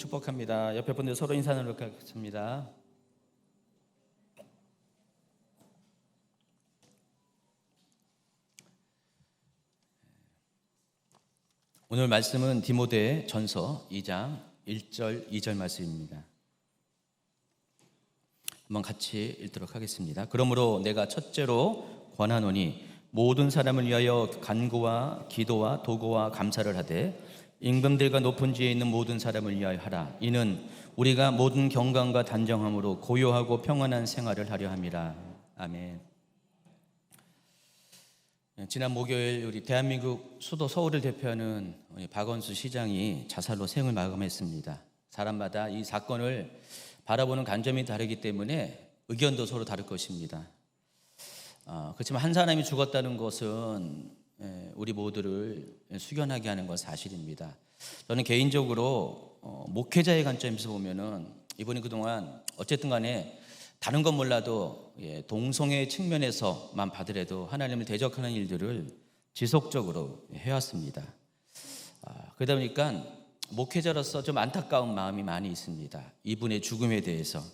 축복합니다. 옆에 분들 서로 인사 나누도록 하겠습니다. 오늘 말씀은 디모데 전서 2장 1절 2절 말씀입니다. 한번 같이 읽도록 하겠습니다. 그러므로 내가 첫째로 권하노니 모든 사람을 위하여 간구와 기도와 도구와 감사를 하되 임금들과 높은 지에 있는 모든 사람을 위하여 하라. 이는 우리가 모든 경건과 단정함으로 고요하고 평안한 생활을 하려 함이라. 아멘. 지난 목요일 우리 대한민국 수도 서울을 대표하는 박원순 시장이 자살로 생을 마감했습니다. 사람마다 이 사건을 바라보는 관점이 다르기 때문에 의견도 서로 다를 것입니다. 그렇지만 한 사람이 죽었다는 것은 우리 모두를 숙연하게 하는 건 사실입니다. 저는 개인적으로 목회자의 관점에서 보면은 이분이 그동안 어쨌든 간에 다른 건 몰라도 동성애 측면에서만 봐더라도 하나님을 대적하는 일들을 지속적으로 해왔습니다. 그러다 보니까 목회자로서 좀 안타까운 마음이 많이 있습니다. 이분의 죽음에 대해서.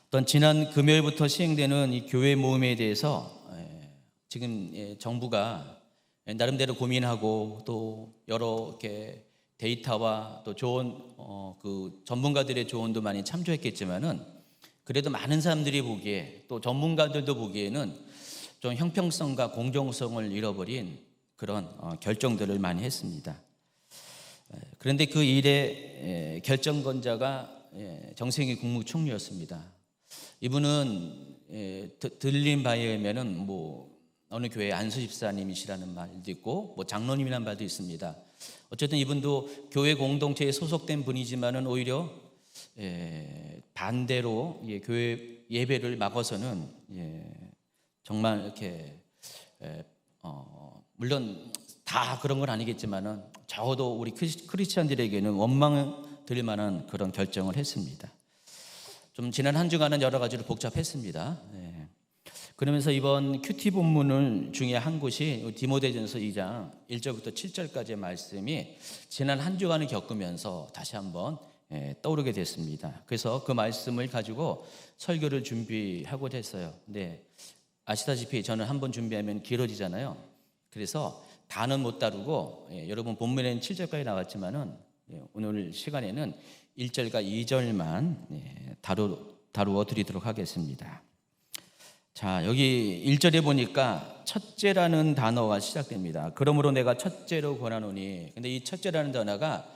어떤 지난 금요일부터 시행되는 이 교회 모임에 대해서 지금 정부가 나름대로 고민하고 또 여러 이렇게 데이터와 또 좋은 그 전문가들의 조언도 많이 참조했겠지만은 그래도 많은 사람들이 보기에 또 전문가들도 보기에는 좀 형평성과 공정성을 잃어버린 그런 결정들을 많이 했습니다. 그런데 그 일의 결정권자가 정세균 국무총리였습니다. 이분은 들린 바에 의하면은 뭐 어느 교회 안수 집사님이시라는 말도 있고 뭐 장로님이라는 말도 있습니다. 어쨌든 이분도 교회 공동체에 소속된 분이지만은 오히려 반대로 교회 예배를 막아서는 정말 이렇게 물론 다 그런 건 아니겠지만은 적어도 우리 크리스찬들에게는 원망 드릴 만한 그런 결정을 했습니다. 좀 지난 한 주간은 여러 가지로 복잡했습니다. 그러면서 이번 큐티 본문을 중에 한 곳이 디모데전서 2장 1절부터 7절까지의 말씀이 지난 한 주간을 겪으면서 다시 한번 떠오르게 됐습니다. 그래서 그 말씀을 가지고 설교를 준비하고자 했어요. 근데 아시다시피 저는 한번 준비하면 길어지잖아요. 그래서 다는 못 다루고 여러분 본문에는 7절까지 나왔지만은 오늘 시간에는 1절과 2절만 다루어 드리도록 하겠습니다. 자, 여기 1절에 보니까 첫째라는 단어가 시작됩니다. 그러므로 내가 첫째로 권하노니. 근데 이 첫째라는 단어가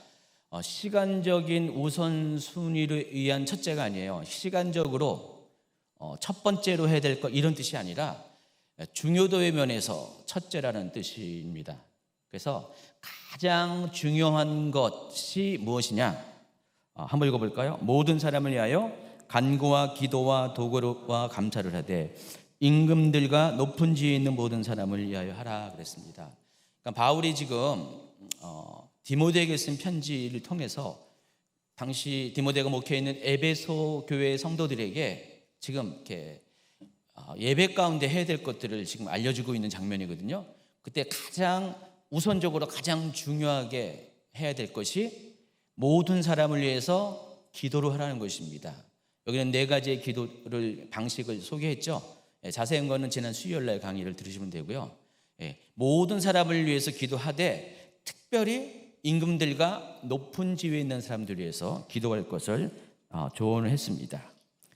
시간적인 우선순위를 의한 첫째가 아니에요. 시간적으로 첫 번째로 해야 될 것 이런 뜻이 아니라 중요도의 면에서 첫째라는 뜻입니다. 그래서 가장 중요한 것이 무엇이냐? 한번 읽어볼까요? 모든 사람을 위하여 간구와 기도와 도구와 감사를 하되 임금들과 높은 지에 있는 모든 사람을 위하여 하라 그랬습니다. 그러니까 바울이 지금 디모데에게 쓴 편지를 통해서 당시 디모데가 목회해 있는 에베소 교회 성도들에게 지금 이렇게 예배 가운데 해야 될 것들을 지금 알려주고 있는 장면이거든요. 그때 가장 우선적으로 가장 중요하게 해야 될 것이 모든 사람을 위해서 기도를 하라는 것입니다. 여기는 4가지의 기도를 방식을 소개했죠. 자세한 거는 지난 수요일날 강의를 들으시면 되고요. 모든 사람을 위해서 기도하되 특별히 임금들과 높은 지위에 있는 사람들 위해서 기도할 것을 조언을 했습니다.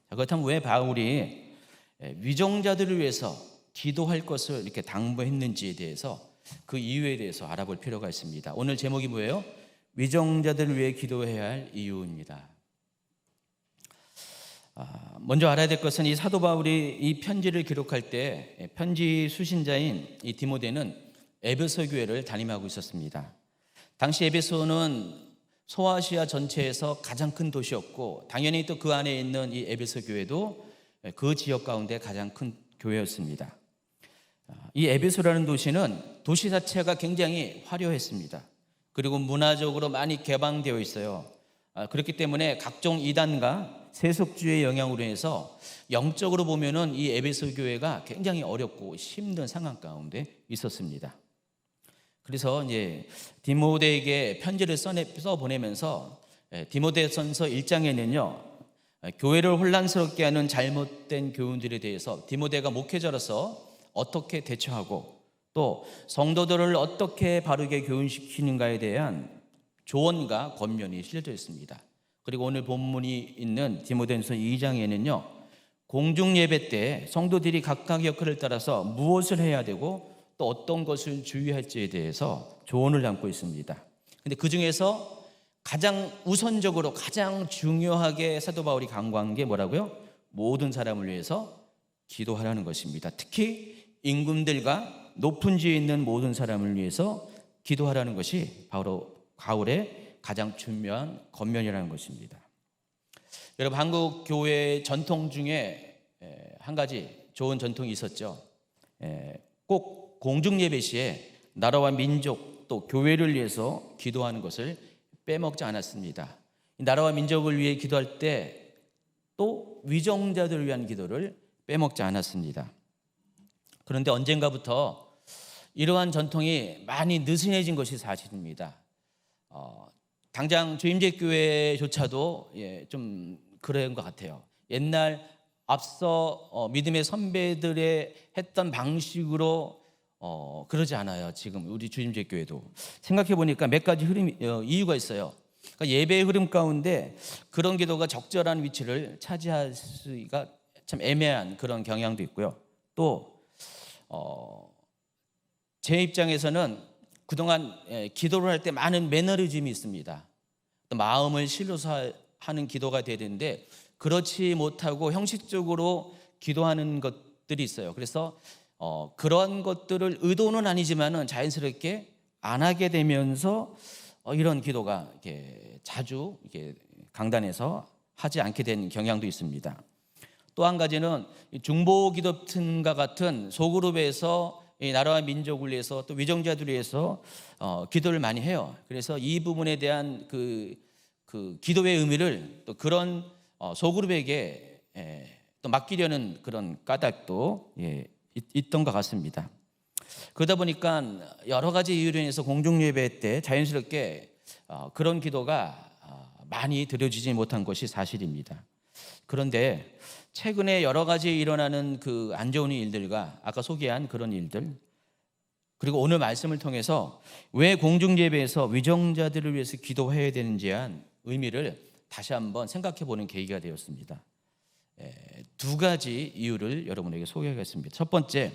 그렇다면 왜 바울이 위정자들을 위해서 기도할 것을 이렇게 당부했는지에 대해서 그 이유에 대해서 알아볼 필요가 있습니다. 오늘 제목이 뭐예요? 위정자들을 위해 기도해야 할 이유입니다. 먼저 알아야 될 것은 이 사도 바울이 이 편지를 기록할 때 편지 수신자인 이 디모데는 에베소 교회를 담임하고 있었습니다. 당시 에베소는 소아시아 전체에서 가장 큰 도시였고 당연히 또 그 안에 있는 이 에베소 교회도 그 지역 가운데 가장 큰 교회였습니다. 이 에베소라는 도시는 도시 자체가 굉장히 화려했습니다. 그리고 문화적으로 많이 개방되어 있어요. 그렇기 때문에 각종 이단과 세속주의 영향으로 인해서 영적으로 보면은 이 에베소 교회가 굉장히 어렵고 힘든 상황 가운데 있었습니다. 그래서 이제 디모데에게 편지를 써 보내면서 디모데전서 1장에는요. 교회를 혼란스럽게 하는 잘못된 교훈들에 대해서 디모데가 목회자로서 어떻게 대처하고 또 성도들을 어떻게 바르게 교훈시키는가에 대한 조언과 권면이 실려져 있습니다. 그리고 오늘 본문이 있는 디모데전서 2장에는요. 공중 예배 때 성도들이 각각 역할을 따라서 무엇을 해야 되고 또 어떤 것을 주의할지에 대해서 조언을 담고 있습니다. 근데 그 중에서 가장 우선적으로 가장 중요하게 사도 바울이 강조한 게 뭐라고요? 모든 사람을 위해서 기도하라는 것입니다. 특히 임금들과 높은 지위에 있는 모든 사람을 위해서 기도하라는 것이 바로 바울의 가장 중요한 권면이라는 것입니다. 여러분, 한국 교회 전통 중에 한 가지 좋은 전통이 있었죠. 꼭 공중 예배 시에 나라와 민족 또 교회를 위해서 기도하는 것을 빼먹지 않았습니다. 나라와 민족을 위해 기도할 때 또 위정자들을 위한 기도를 빼먹지 않았습니다. 그런데 언젠가부터 이러한 전통이 많이 느슨해진 것이 사실입니다. 당장 주임제교회조차도 좀 그런 것 같아요. 옛날 앞서 믿음의 선배들의 했던 방식으로 그러지 않아요. 지금 우리 주임제교회도 생각해 보니까 몇 가지 이유가 있어요. 그러니까 예배의 흐름 가운데 그런 기도가 적절한 위치를 차지하기가 참 애매한 그런 경향도 있고요. 또 제 입장에서는 그동안 기도를 할 때 많은 매너리즘이 있습니다. 또 마음을 실로서 하는 기도가 돼야 되는데 그렇지 못하고 형식적으로 기도하는 것들이 있어요. 그래서 그런 것들을 의도는 아니지만은 자연스럽게 안 하게 되면서 이런 기도가 이렇게 자주 이렇게 강단에서 하지 않게 된 경향도 있습니다. 또 한 가지는 중보기도팀과 같은 소그룹에서 나라와 민족을 위해서 또 위정자들을 위해서 기도를 많이 해요. 그래서 이 부분에 대한 그 기도의 의미를 또 그런 소그룹에게 또 맡기려는 그런 까닭도 있던 것 같습니다. 그러다 보니까 여러 가지 이유로 인해서 공중예배 때 자연스럽게 그런 기도가 많이 드려지지 못한 것이 사실입니다. 그런데 최근에 여러 가지 일어나는 그 안 좋은 일들과 아까 소개한 그런 일들, 그리고 오늘 말씀을 통해서 왜 공중예배에서 위정자들을 위해서 기도해야 되는지에 한 의미를 다시 한번 생각해 보는 계기가 되었습니다. 두 가지 이유를 여러분에게 소개하겠습니다. 첫 번째,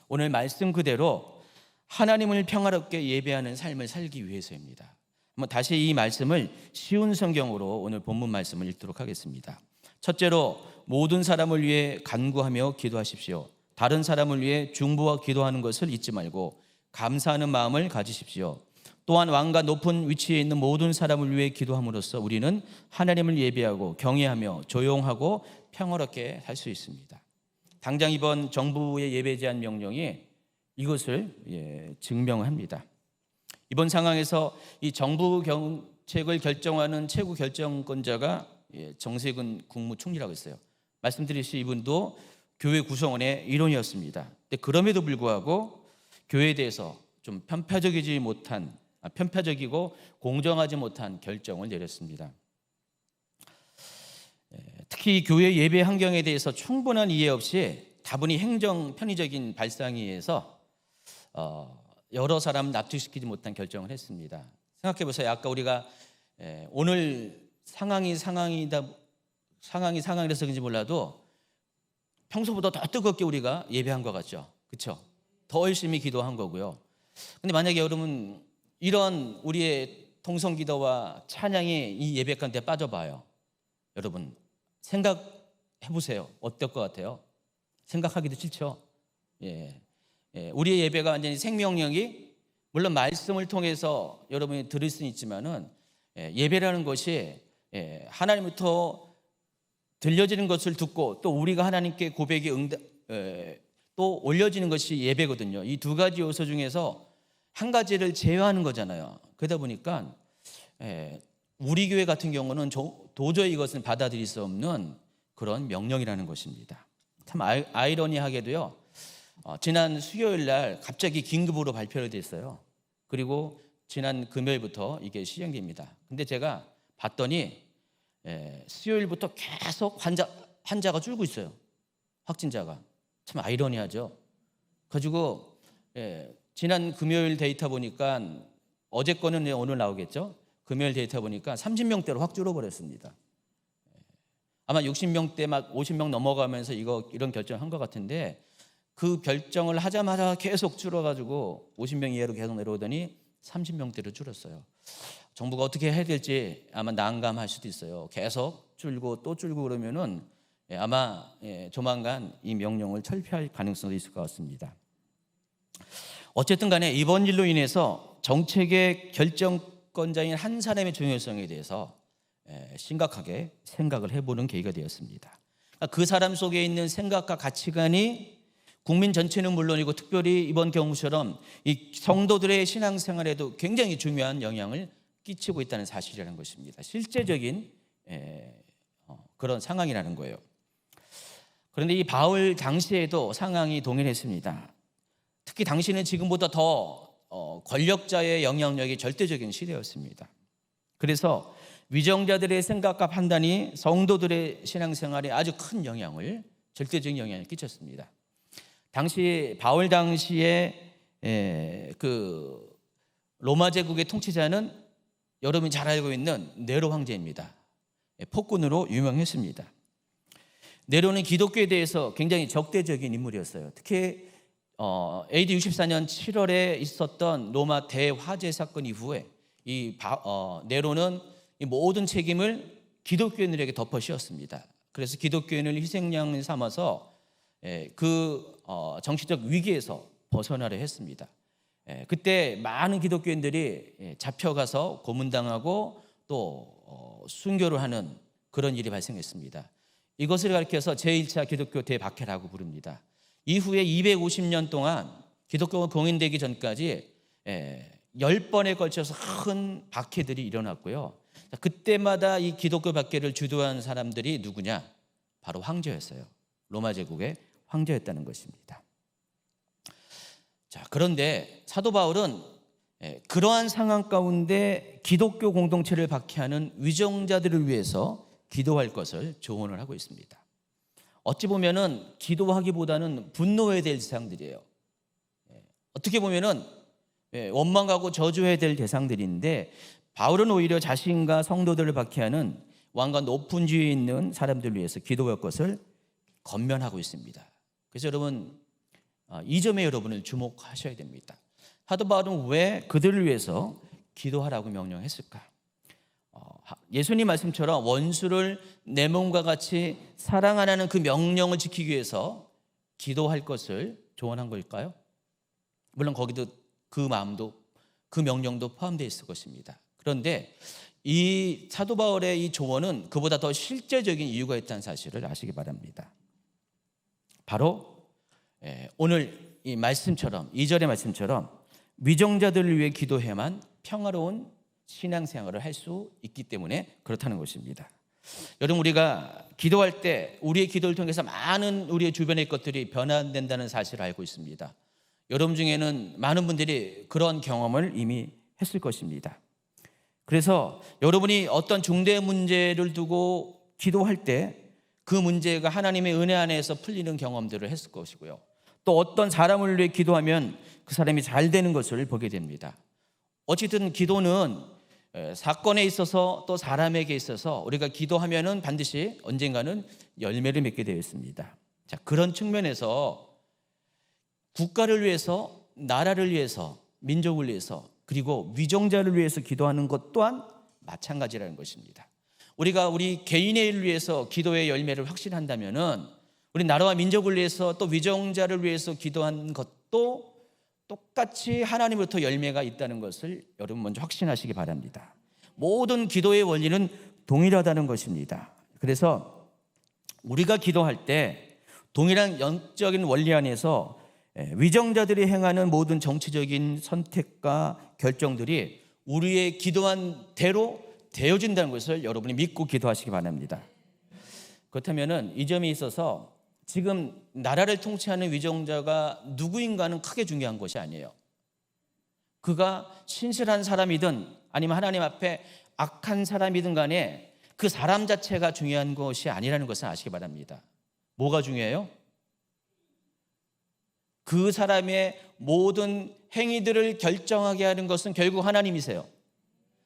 오늘 말씀 그대로 하나님을 평화롭게 예배하는 삶을 살기 위해서입니다. 한번 다시 이 말씀을 쉬운 성경으로 오늘 본문 말씀을 읽도록 하겠습니다. 첫째로, 모든 사람을 위해 간구하며 기도하십시오. 다른 사람을 위해 중보와 기도하는 것을 잊지 말고 감사하는 마음을 가지십시오. 또한 왕과 높은 위치에 있는 모든 사람을 위해 기도함으로써 우리는 하나님을 예배하고 경외하며 조용하고 평화롭게 살 수 있습니다. 당장 이번 정부의 예배 제한 명령이 이것을 증명합니다. 이번 상황에서 이 정부 정책을 결정하는 최고 결정권자가 정세균 국무총리라고 했어요. 말씀드렸듯이 이분도 교회 구성원의 일원이었습니다. 근데 그럼에도 불구하고 교회에 대해서 좀 편파적이고 공정하지 못한 결정을 내렸습니다. 특히 교회 예배 환경에 대해서 충분한 이해 없이 다분히 행정 편의적인 발상에 의해서 여러 사람을 납득시키지 못한 결정을 했습니다. 생각해 보세요. 아까 우리가 오늘 상황이라서 그런지 몰라도 평소보다 더 뜨겁게 우리가 예배한 것 같죠. 그렇죠? 더 열심히 기도한 거고요. 근데 만약에 여러분 이런 우리의 통성기도와 찬양이 이 예배 가운데 빠져봐요. 여러분 생각해 보세요. 어떨 것 같아요? 생각하기도 싫죠. 우리의 예배가 완전히 생명력이, 물론 말씀을 통해서 여러분이 들을 수는 있지만은 예배라는 것이 하나님부터 들려지는 것을 듣고 또 우리가 하나님께 고백이 또 올려지는 것이 예배거든요. 이 두 가지 요소 중에서 한 가지를 제외하는 거잖아요. 그러다 보니까 우리 교회 같은 경우는 도저히 이것을 받아들일 수 없는 그런 명령이라는 것입니다. 참 아이러니하게도요. 지난 수요일 날 갑자기 긴급으로 발표를 됐어요. 그리고 지난 금요일부터 이게 시행됩니다. 근데 제가 봤더니 수요일부터 계속 환자가 줄고 있어요. 확진자가. 참 아이러니하죠. 가지고 지난 금요일 데이터 보니까 어제 거는 오늘 나오겠죠. 금요일 데이터 보니까 30명대로 확 줄어버렸습니다. 아마 60명대 막 50명 넘어가면서 이런 결정을 한 것 같은데 그 결정을 하자마자 계속 줄어가지고 50명 이하로 계속 내려오더니 30명대로 줄었어요. 정부가 어떻게 해야 될지 아마 난감할 수도 있어요. 계속 줄고 또 줄고 그러면은 아마 조만간 이 명령을 철폐할 가능성도 있을 것 같습니다. 어쨌든 간에 이번 일로 인해서 정책의 결정권자인 한 사람의 중요성에 대해서 심각하게 생각을 해보는 계기가 되었습니다. 그 사람 속에 있는 생각과 가치관이 국민 전체는 물론이고 특별히 이번 경우처럼 이 성도들의 신앙생활에도 굉장히 중요한 영향을 끼치고 있다는 사실이라는 것입니다. 실제적인 그런 상황이라는 거예요. 그런데 이 바울 당시에도 상황이 동일했습니다. 특히 당시는 지금보다 더 권력자의 영향력이 절대적인 시대였습니다. 그래서 위정자들의 생각과 판단이 성도들의 신앙생활에 아주 큰 영향을, 절대적인 영향을 끼쳤습니다. 당시 바울 당시에 그 로마 제국의 통치자는 여러분이 잘 알고 있는 네로 황제입니다. 폭군으로 유명했습니다. 네로는 기독교에 대해서 굉장히 적대적인 인물이었어요. 특히 AD 64년 7월에 있었던 로마 대화재 사건 이후에 네로는 이 모든 책임을 기독교인들에게 덮어 씌웠습니다. 그래서 기독교인을 희생양 삼아서 그 정치적 위기에서 벗어나려 했습니다. 그때 많은 기독교인들이 잡혀가서 고문당하고 또 순교를 하는 그런 일이 발생했습니다. 이것을 가리켜서 제1차 기독교 대박해라고 부릅니다. 이후에 250년 동안 기독교가 공인되기 전까지 10번에 걸쳐서 큰 박해들이 일어났고요. 그때마다 이 기독교 박해를 주도한 사람들이 누구냐? 바로 황제였어요. 로마 제국의 황제였다는 것입니다. 자, 그런데 사도 바울은 그러한 상황 가운데 기독교 공동체를 박해하는 위정자들을 위해서 기도할 것을 조언을 하고 있습니다. 어찌 보면은 기도하기보다는 분노해야 될 대상들이에요. 어떻게 보면은 원망하고 저주해야 될 대상들인데 바울은 오히려 자신과 성도들을 박해하는 왕과 높은 지위에 있는 사람들을 위해서 기도할 것을 권면하고 있습니다. 그래서 여러분 이 점에 여러분을 주목하셔야 됩니다. 사도 바울은 왜 그들을 위해서 기도하라고 명령했을까? 예수님 말씀처럼 원수를 내 몸과 같이 사랑하라는 그 명령을 지키기 위해서 기도할 것을 조언한 걸까요? 물론 거기도 그 마음도 그 명령도 포함되어 있을 것입니다. 그런데 이 사도 바울의 이 조언은 그보다 더 실제적인 이유가 있다는 사실을 아시기 바랍니다. 바로 오늘 이 말씀처럼 2절의 말씀처럼 위정자들을 위해 기도해야만 평화로운 신앙생활을 할 수 있기 때문에 그렇다는 것입니다. 여러분 우리가 기도할 때 우리의 기도를 통해서 많은 우리의 주변의 것들이 변화된다는 사실을 알고 있습니다. 여러분 중에는 많은 분들이 그런 경험을 이미 했을 것입니다. 그래서 여러분이 어떤 중대 문제를 두고 기도할 때 그 문제가 하나님의 은혜 안에서 풀리는 경험들을 했을 것이고요. 또 어떤 사람을 위해 기도하면 그 사람이 잘 되는 것을 보게 됩니다. 어쨌든 기도는 사건에 있어서 또 사람에게 있어서 우리가 기도하면은 반드시 언젠가는 열매를 맺게 되어 있습니다. 자, 그런 측면에서 국가를 위해서, 나라를 위해서, 민족을 위해서, 그리고 위정자를 위해서 기도하는 것 또한 마찬가지라는 것입니다. 우리가 우리 개인의 일을 위해서 기도의 열매를 확신한다면은 우리 나라와 민족을 위해서 또 위정자를 위해서 기도한 것도 똑같이 하나님으로부터 열매가 있다는 것을 여러분 먼저 확신하시기 바랍니다. 모든 기도의 원리는 동일하다는 것입니다. 그래서 우리가 기도할 때 동일한 영적인 원리 안에서 위정자들이 행하는 모든 정치적인 선택과 결정들이 우리의 기도한 대로 되어진다는 것을 여러분이 믿고 기도하시기 바랍니다. 그렇다면 이 점에 있어서 지금 나라를 통치하는 위정자가 누구인가는 크게 중요한 것이 아니에요. 그가 신실한 사람이든 아니면 하나님 앞에 악한 사람이든 간에 그 사람 자체가 중요한 것이 아니라는 것을 아시기 바랍니다. 뭐가 중요해요? 그 사람의 모든 행위들을 결정하게 하는 것은 결국 하나님이세요.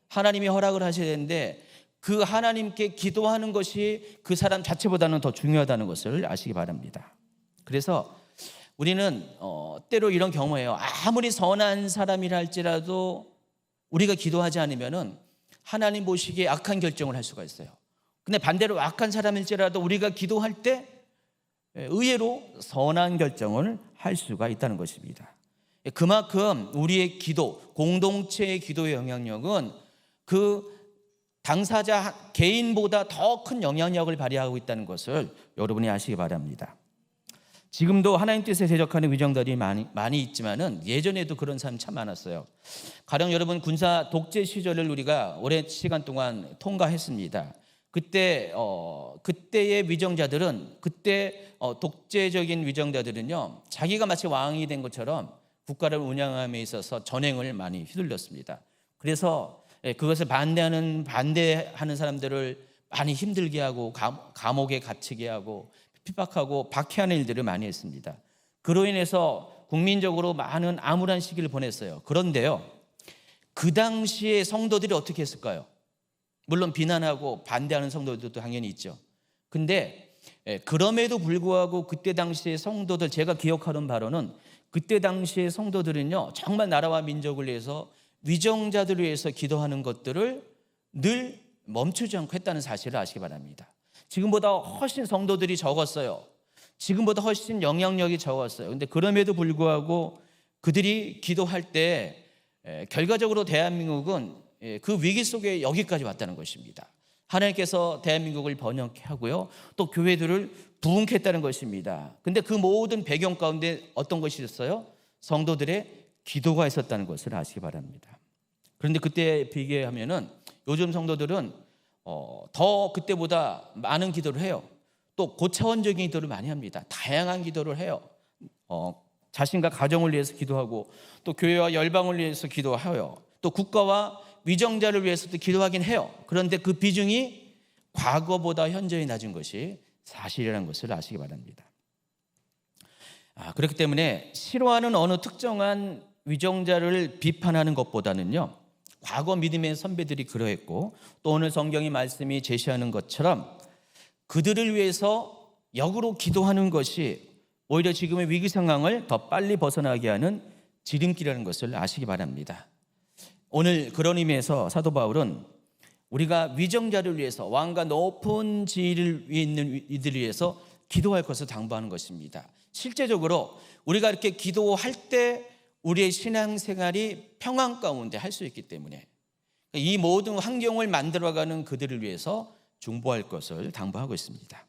하나님이 허락을 하셔야 되는데 그 하나님께 기도하는 것이 그 사람 자체보다는 더 중요하다는 것을 아시기 바랍니다. 그래서 우리는 때로 이런 경우예요. 아무리 선한 사람이라 할지라도 우리가 기도하지 않으면은 하나님 보시기에 악한 결정을 할 수가 있어요. 근데 반대로 악한 사람일지라도 우리가 기도할 때 의외로 선한 결정을 할 수가 있다는 것입니다. 그만큼 우리의 기도, 공동체의 기도의 영향력은 그 당사자 개인보다 더 큰 영향력을 발휘하고 있다는 것을 여러분이 아시기 바랍니다. 지금도 하나님 뜻에 대적하는 위정자들이 많이 있지만은 예전에도 그런 사람 참 많았어요. 가령 여러분 군사 독재 시절을 우리가 오랜 시간 동안 통과했습니다. 그때의 위정자들은 독재적인 위정자들은요 자기가 마치 왕이 된 것처럼 국가를 운영함에 있어서 전횡을 많이 휘둘렀습니다. 그래서 그것을 반대하는 사람들을 많이 힘들게 하고 감옥에 갇히게 하고 핍박하고 박해하는 일들을 많이 했습니다. 그로 인해서 국민적으로 많은 암울한 시기를 보냈어요. 그런데요, 그 당시에 성도들이 어떻게 했을까요? 물론 비난하고 반대하는 성도들도 당연히 있죠. 근데 그럼에도 불구하고 그때 당시의 성도들, 제가 기억하는 바로는 그때 당시의 성도들은요 정말 나라와 민족을 위해서 위정자들을 위해서 기도하는 것들을 늘 멈추지 않고 했다는 사실을 아시기 바랍니다. 지금보다 훨씬 성도들이 적었어요. 지금보다 훨씬 영향력이 적었어요. 근데 그럼에도 불구하고 그들이 기도할 때 결과적으로 대한민국은 그 위기 속에 여기까지 왔다는 것입니다. 하나님께서 대한민국을 번영케 하고요 또 교회들을 부흥케 했다는 것입니다. 근데 그 모든 배경 가운데 어떤 것이 있었어요? 성도들의 기도가 있었다는 것을 아시기 바랍니다. 그런데 그때 비교하면은 요즘 성도들은 더 그때보다 많은 기도를 해요. 또 고차원적인 기도를 많이 합니다. 다양한 기도를 해요. 자신과 가정을 위해서 기도하고 또 교회와 열방을 위해서 기도하여 또 국가와 위정자를 위해서도 기도하긴 해요. 그런데 그 비중이 과거보다 현저히 낮은 것이 사실이라는 것을 아시기 바랍니다. 그렇기 때문에 싫어하는 어느 특정한 위정자를 비판하는 것보다는요 과거 믿음의 선배들이 그러했고 또 오늘 성경의 말씀이 제시하는 것처럼 그들을 위해서 역으로 기도하는 것이 오히려 지금의 위기 상황을 더 빨리 벗어나게 하는 지름길이라는 것을 아시기 바랍니다. 오늘 그런 의미에서 사도 바울은 우리가 위정자를 위해서 왕과 높은 지위를 위에 있는 이들을 위해서 기도할 것을 당부하는 것입니다. 실제적으로 우리가 이렇게 기도할 때 우리의 신앙생활이 평안 가운데 할 수 있기 때문에 이 모든 환경을 만들어가는 그들을 위해서 중보할 것을 당부하고 있습니다.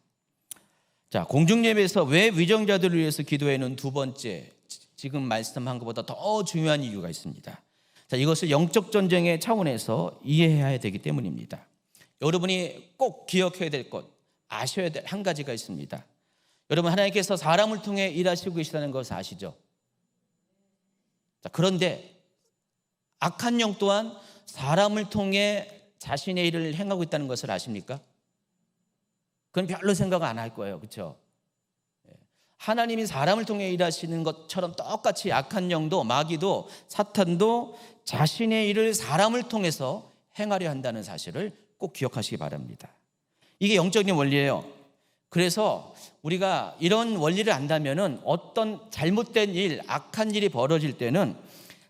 자, 공중예배에서 왜 위정자들을 위해서 기도하는 두 번째, 지금 말씀한 것보다 더 중요한 이유가 있습니다. 자, 이것을 영적 전쟁의 차원에서 이해해야 되기 때문입니다. 여러분이 꼭 기억해야 될 것, 아셔야 될 한 가지가 있습니다. 여러분, 하나님께서 사람을 통해 일하시고 계시다는 것을 아시죠? 자, 그런데 악한 영 또한 사람을 통해 자신의 일을 행하고 있다는 것을 아십니까? 그건 별로 생각 안 할 거예요. 그렇죠? 하나님이 사람을 통해 일하시는 것처럼 똑같이 악한 영도 마귀도 사탄도 자신의 일을 사람을 통해서 행하려 한다는 사실을 꼭 기억하시기 바랍니다. 이게 영적인 원리예요. 그래서 우리가 이런 원리를 안다면은 어떤 잘못된 일, 악한 일이 벌어질 때는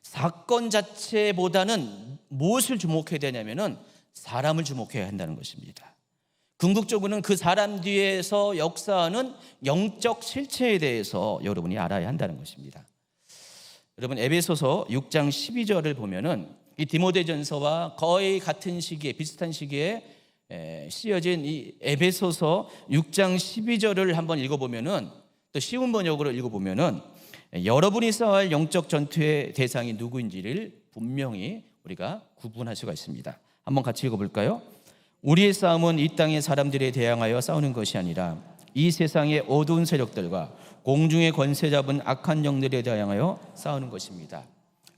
사건 자체보다는 무엇을 주목해야 되냐면은 사람을 주목해야 한다는 것입니다. 궁극적으로는 그 사람 뒤에서 역사하는 영적 실체에 대해서 여러분이 알아야 한다는 것입니다. 여러분, 에베소서 6장 12절을 보면은 이 디모데전서와 거의 같은 시기에, 비슷한 시기에 쓰여진 이 에베소서 6장 12절을 한번 읽어보면은, 또 쉬운 번역으로 읽어보면은 여러분이 싸워야 할 영적 전투의 대상이 누구인지를 분명히 우리가 구분할 수가 있습니다. 한번 같이 읽어볼까요? 우리의 싸움은 이 땅의 사람들에 대항하여 싸우는 것이 아니라 이 세상의 어두운 세력들과 공중의 권세 잡은 악한 영들에 대항하여 싸우는 것입니다.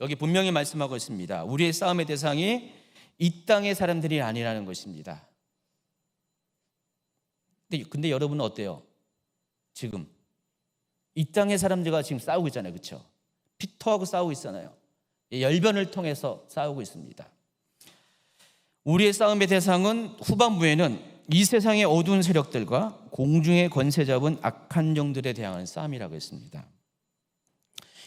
여기 분명히 말씀하고 있습니다. 우리의 싸움의 대상이 이 땅의 사람들이 아니라는 것입니다. 근데 여러분은 어때요? 지금 이 땅의 사람들과 지금 싸우고 있잖아요. 그렇죠? 피터하고 싸우고 있잖아요. 열변을 통해서 싸우고 있습니다. 우리의 싸움의 대상은 후반부에는 이 세상의 어두운 세력들과 공중의 권세 잡은 악한 영들에 대항하는 싸움이라고 했습니다.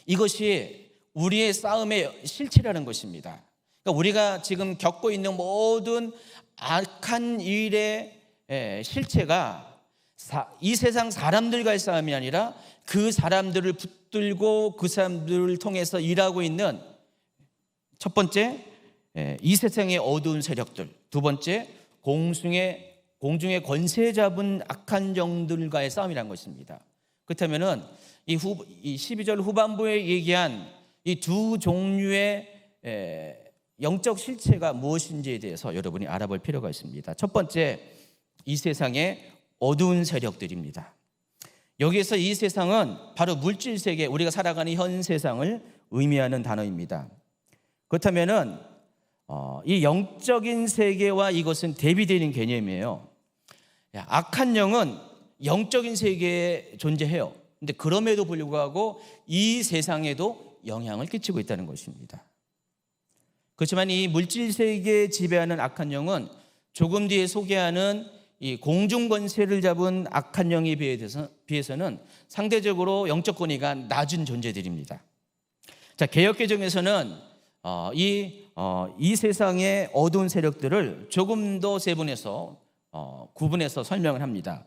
이것이 우리의 싸움의 실체라는 것입니다. 그러니까 우리가 지금 겪고 있는 모든 악한 일의 실체가 이 세상 사람들과의 싸움이 아니라 그 사람들을 붙들고 그 사람들을 통해서 일하고 있는 첫 번째 이 세상의 어두운 세력들, 두 번째 공중의 권세 잡은 악한 영들과의 싸움이라는 것입니다. 그렇다면은 이 12절 후반부에 얘기한 이 두 종류의 영적 실체가 무엇인지에 대해서 여러분이 알아볼 필요가 있습니다. 첫 번째, 이 세상의 어두운 세력들입니다. 여기에서 이 세상은 바로 물질 세계, 우리가 살아가는 현 세상을 의미하는 단어입니다. 그렇다면은 이 영적인 세계와 이것은 대비되는 개념이에요. 악한 영은 영적인 세계에 존재해요. 근데 그럼에도 불구하고 이 세상에도 영향을 끼치고 있다는 것입니다. 그렇지만 이 물질 세계에 지배하는 악한 영은 조금 뒤에 소개하는 이 공중 권세를 잡은 악한 영에 비해서는 상대적으로 영적 권위가 낮은 존재들입니다. 자, 개역개정에서는 이 세상의 어두운 세력들을 조금 더 세분해서 구분해서 설명을 합니다.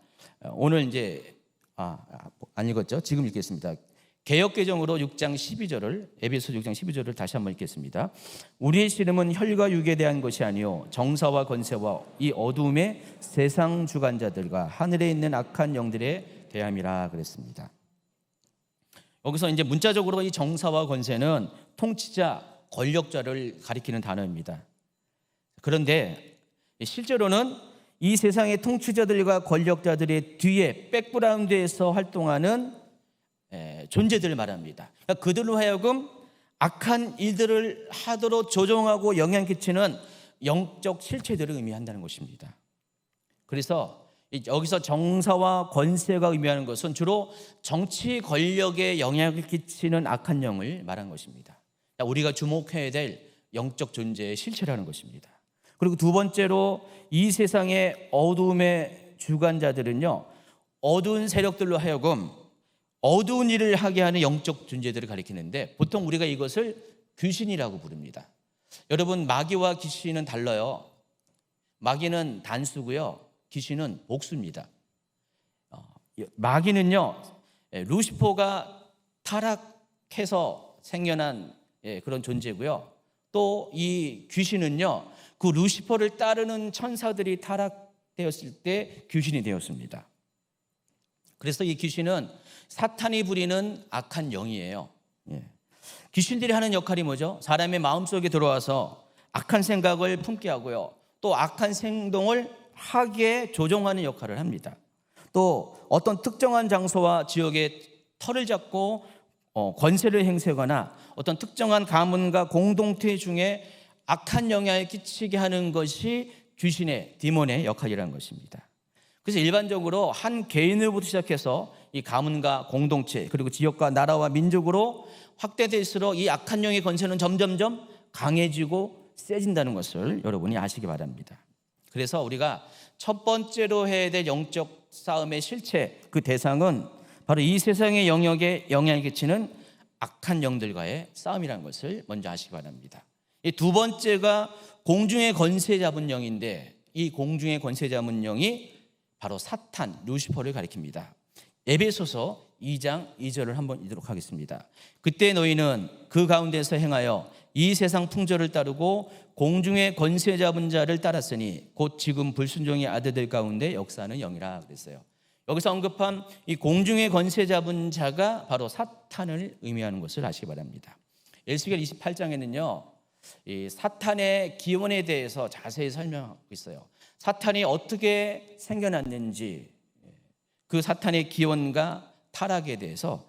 오늘 이제 안 읽었죠? 지금 읽겠습니다. 개역개정으로 6장 12절을 에베소 6장 12절을 다시 한번 읽겠습니다. 우리의 씨름은 혈과 육에 대한 것이 아니요 정사와 권세와 이 어두움의 세상 주관자들과 하늘에 있는 악한 영들에 대함이라 그랬습니다. 여기서 이제 문자적으로 이 정사와 권세는 통치자, 권력자를 가리키는 단어입니다. 그런데 실제로는 이 세상의 통치자들과 권력자들의 뒤에 백그라운드에서 활동하는 존재들을 말합니다. 그러니까 그들로 하여금 악한 일들을 하도록 조종하고 영향 끼치는 영적 실체들을 의미한다는 것입니다. 그래서 여기서 정사와 권세가 의미하는 것은 주로 정치 권력에 영향을 끼치는 악한 영을 말한 것입니다. 우리가 주목해야 될 영적 존재의 실체라는 것입니다. 그리고 두 번째로 이 세상의 어두움의 주관자들은요, 어두운 세력들로 하여금 어두운 일을 하게 하는 영적 존재들을 가리키는데 보통 우리가 이것을 귀신이라고 부릅니다. 여러분, 마귀와 귀신은 달라요. 마귀는 단수고요, 귀신은 복수입니다. 마귀는요, 루시퍼가 타락해서 생겨난 그런 존재고요. 또 이 귀신은요, 그 루시퍼를 따르는 천사들이 타락되었을 때 귀신이 되었습니다. 그래서 이 귀신은 사탄이 부리는 악한 영이에요. 귀신들이 하는 역할이 뭐죠? 사람의 마음속에 들어와서 악한 생각을 품게 하고요, 또 악한 행동을 하게 조종하는 역할을 합니다. 또 어떤 특정한 장소와 지역에 털을 잡고 권세를 행사하거나 어떤 특정한 가문과 공동체 중에 악한 영향을 끼치게 하는 것이 귀신의, 디몬의 역할이라는 것입니다. 그래서 일반적으로 한 개인으로부터 시작해서 이 가문과 공동체, 그리고 지역과 나라와 민족으로 확대될수록 이 악한 영의 권세는 점점점 강해지고 세진다는 것을 여러분이 아시기 바랍니다. 그래서 우리가 첫 번째로 해야 될 영적 싸움의 실체, 그 대상은 바로 이 세상의 영역에 영향을 끼치는 악한 영들과의 싸움이라는 것을 먼저 아시기 바랍니다. 이 두 번째가 공중의 권세 잡은 영인데, 이 공중의 권세 잡은 영이 바로 사탄, 루시퍼를 가리킵니다. 에베소서 2장 2절을 한번 읽도록 하겠습니다. 그때 너희는 그 가운데서 행하여 이 세상 풍조를 따르고 공중의 권세 잡은 자를 따랐으니 곧 지금 불순종의 아들들 가운데 역사하는 영이라 그랬어요. 여기서 언급한 이 공중의 권세 잡은 자가 바로 사탄을 의미하는 것을 아시기 바랍니다. 에스겔 28장에는요, 이 사탄의 기원에 대해서 자세히 설명하고 있어요. 사탄이 어떻게 생겨났는지, 그 사탄의 기원과 타락에 대해서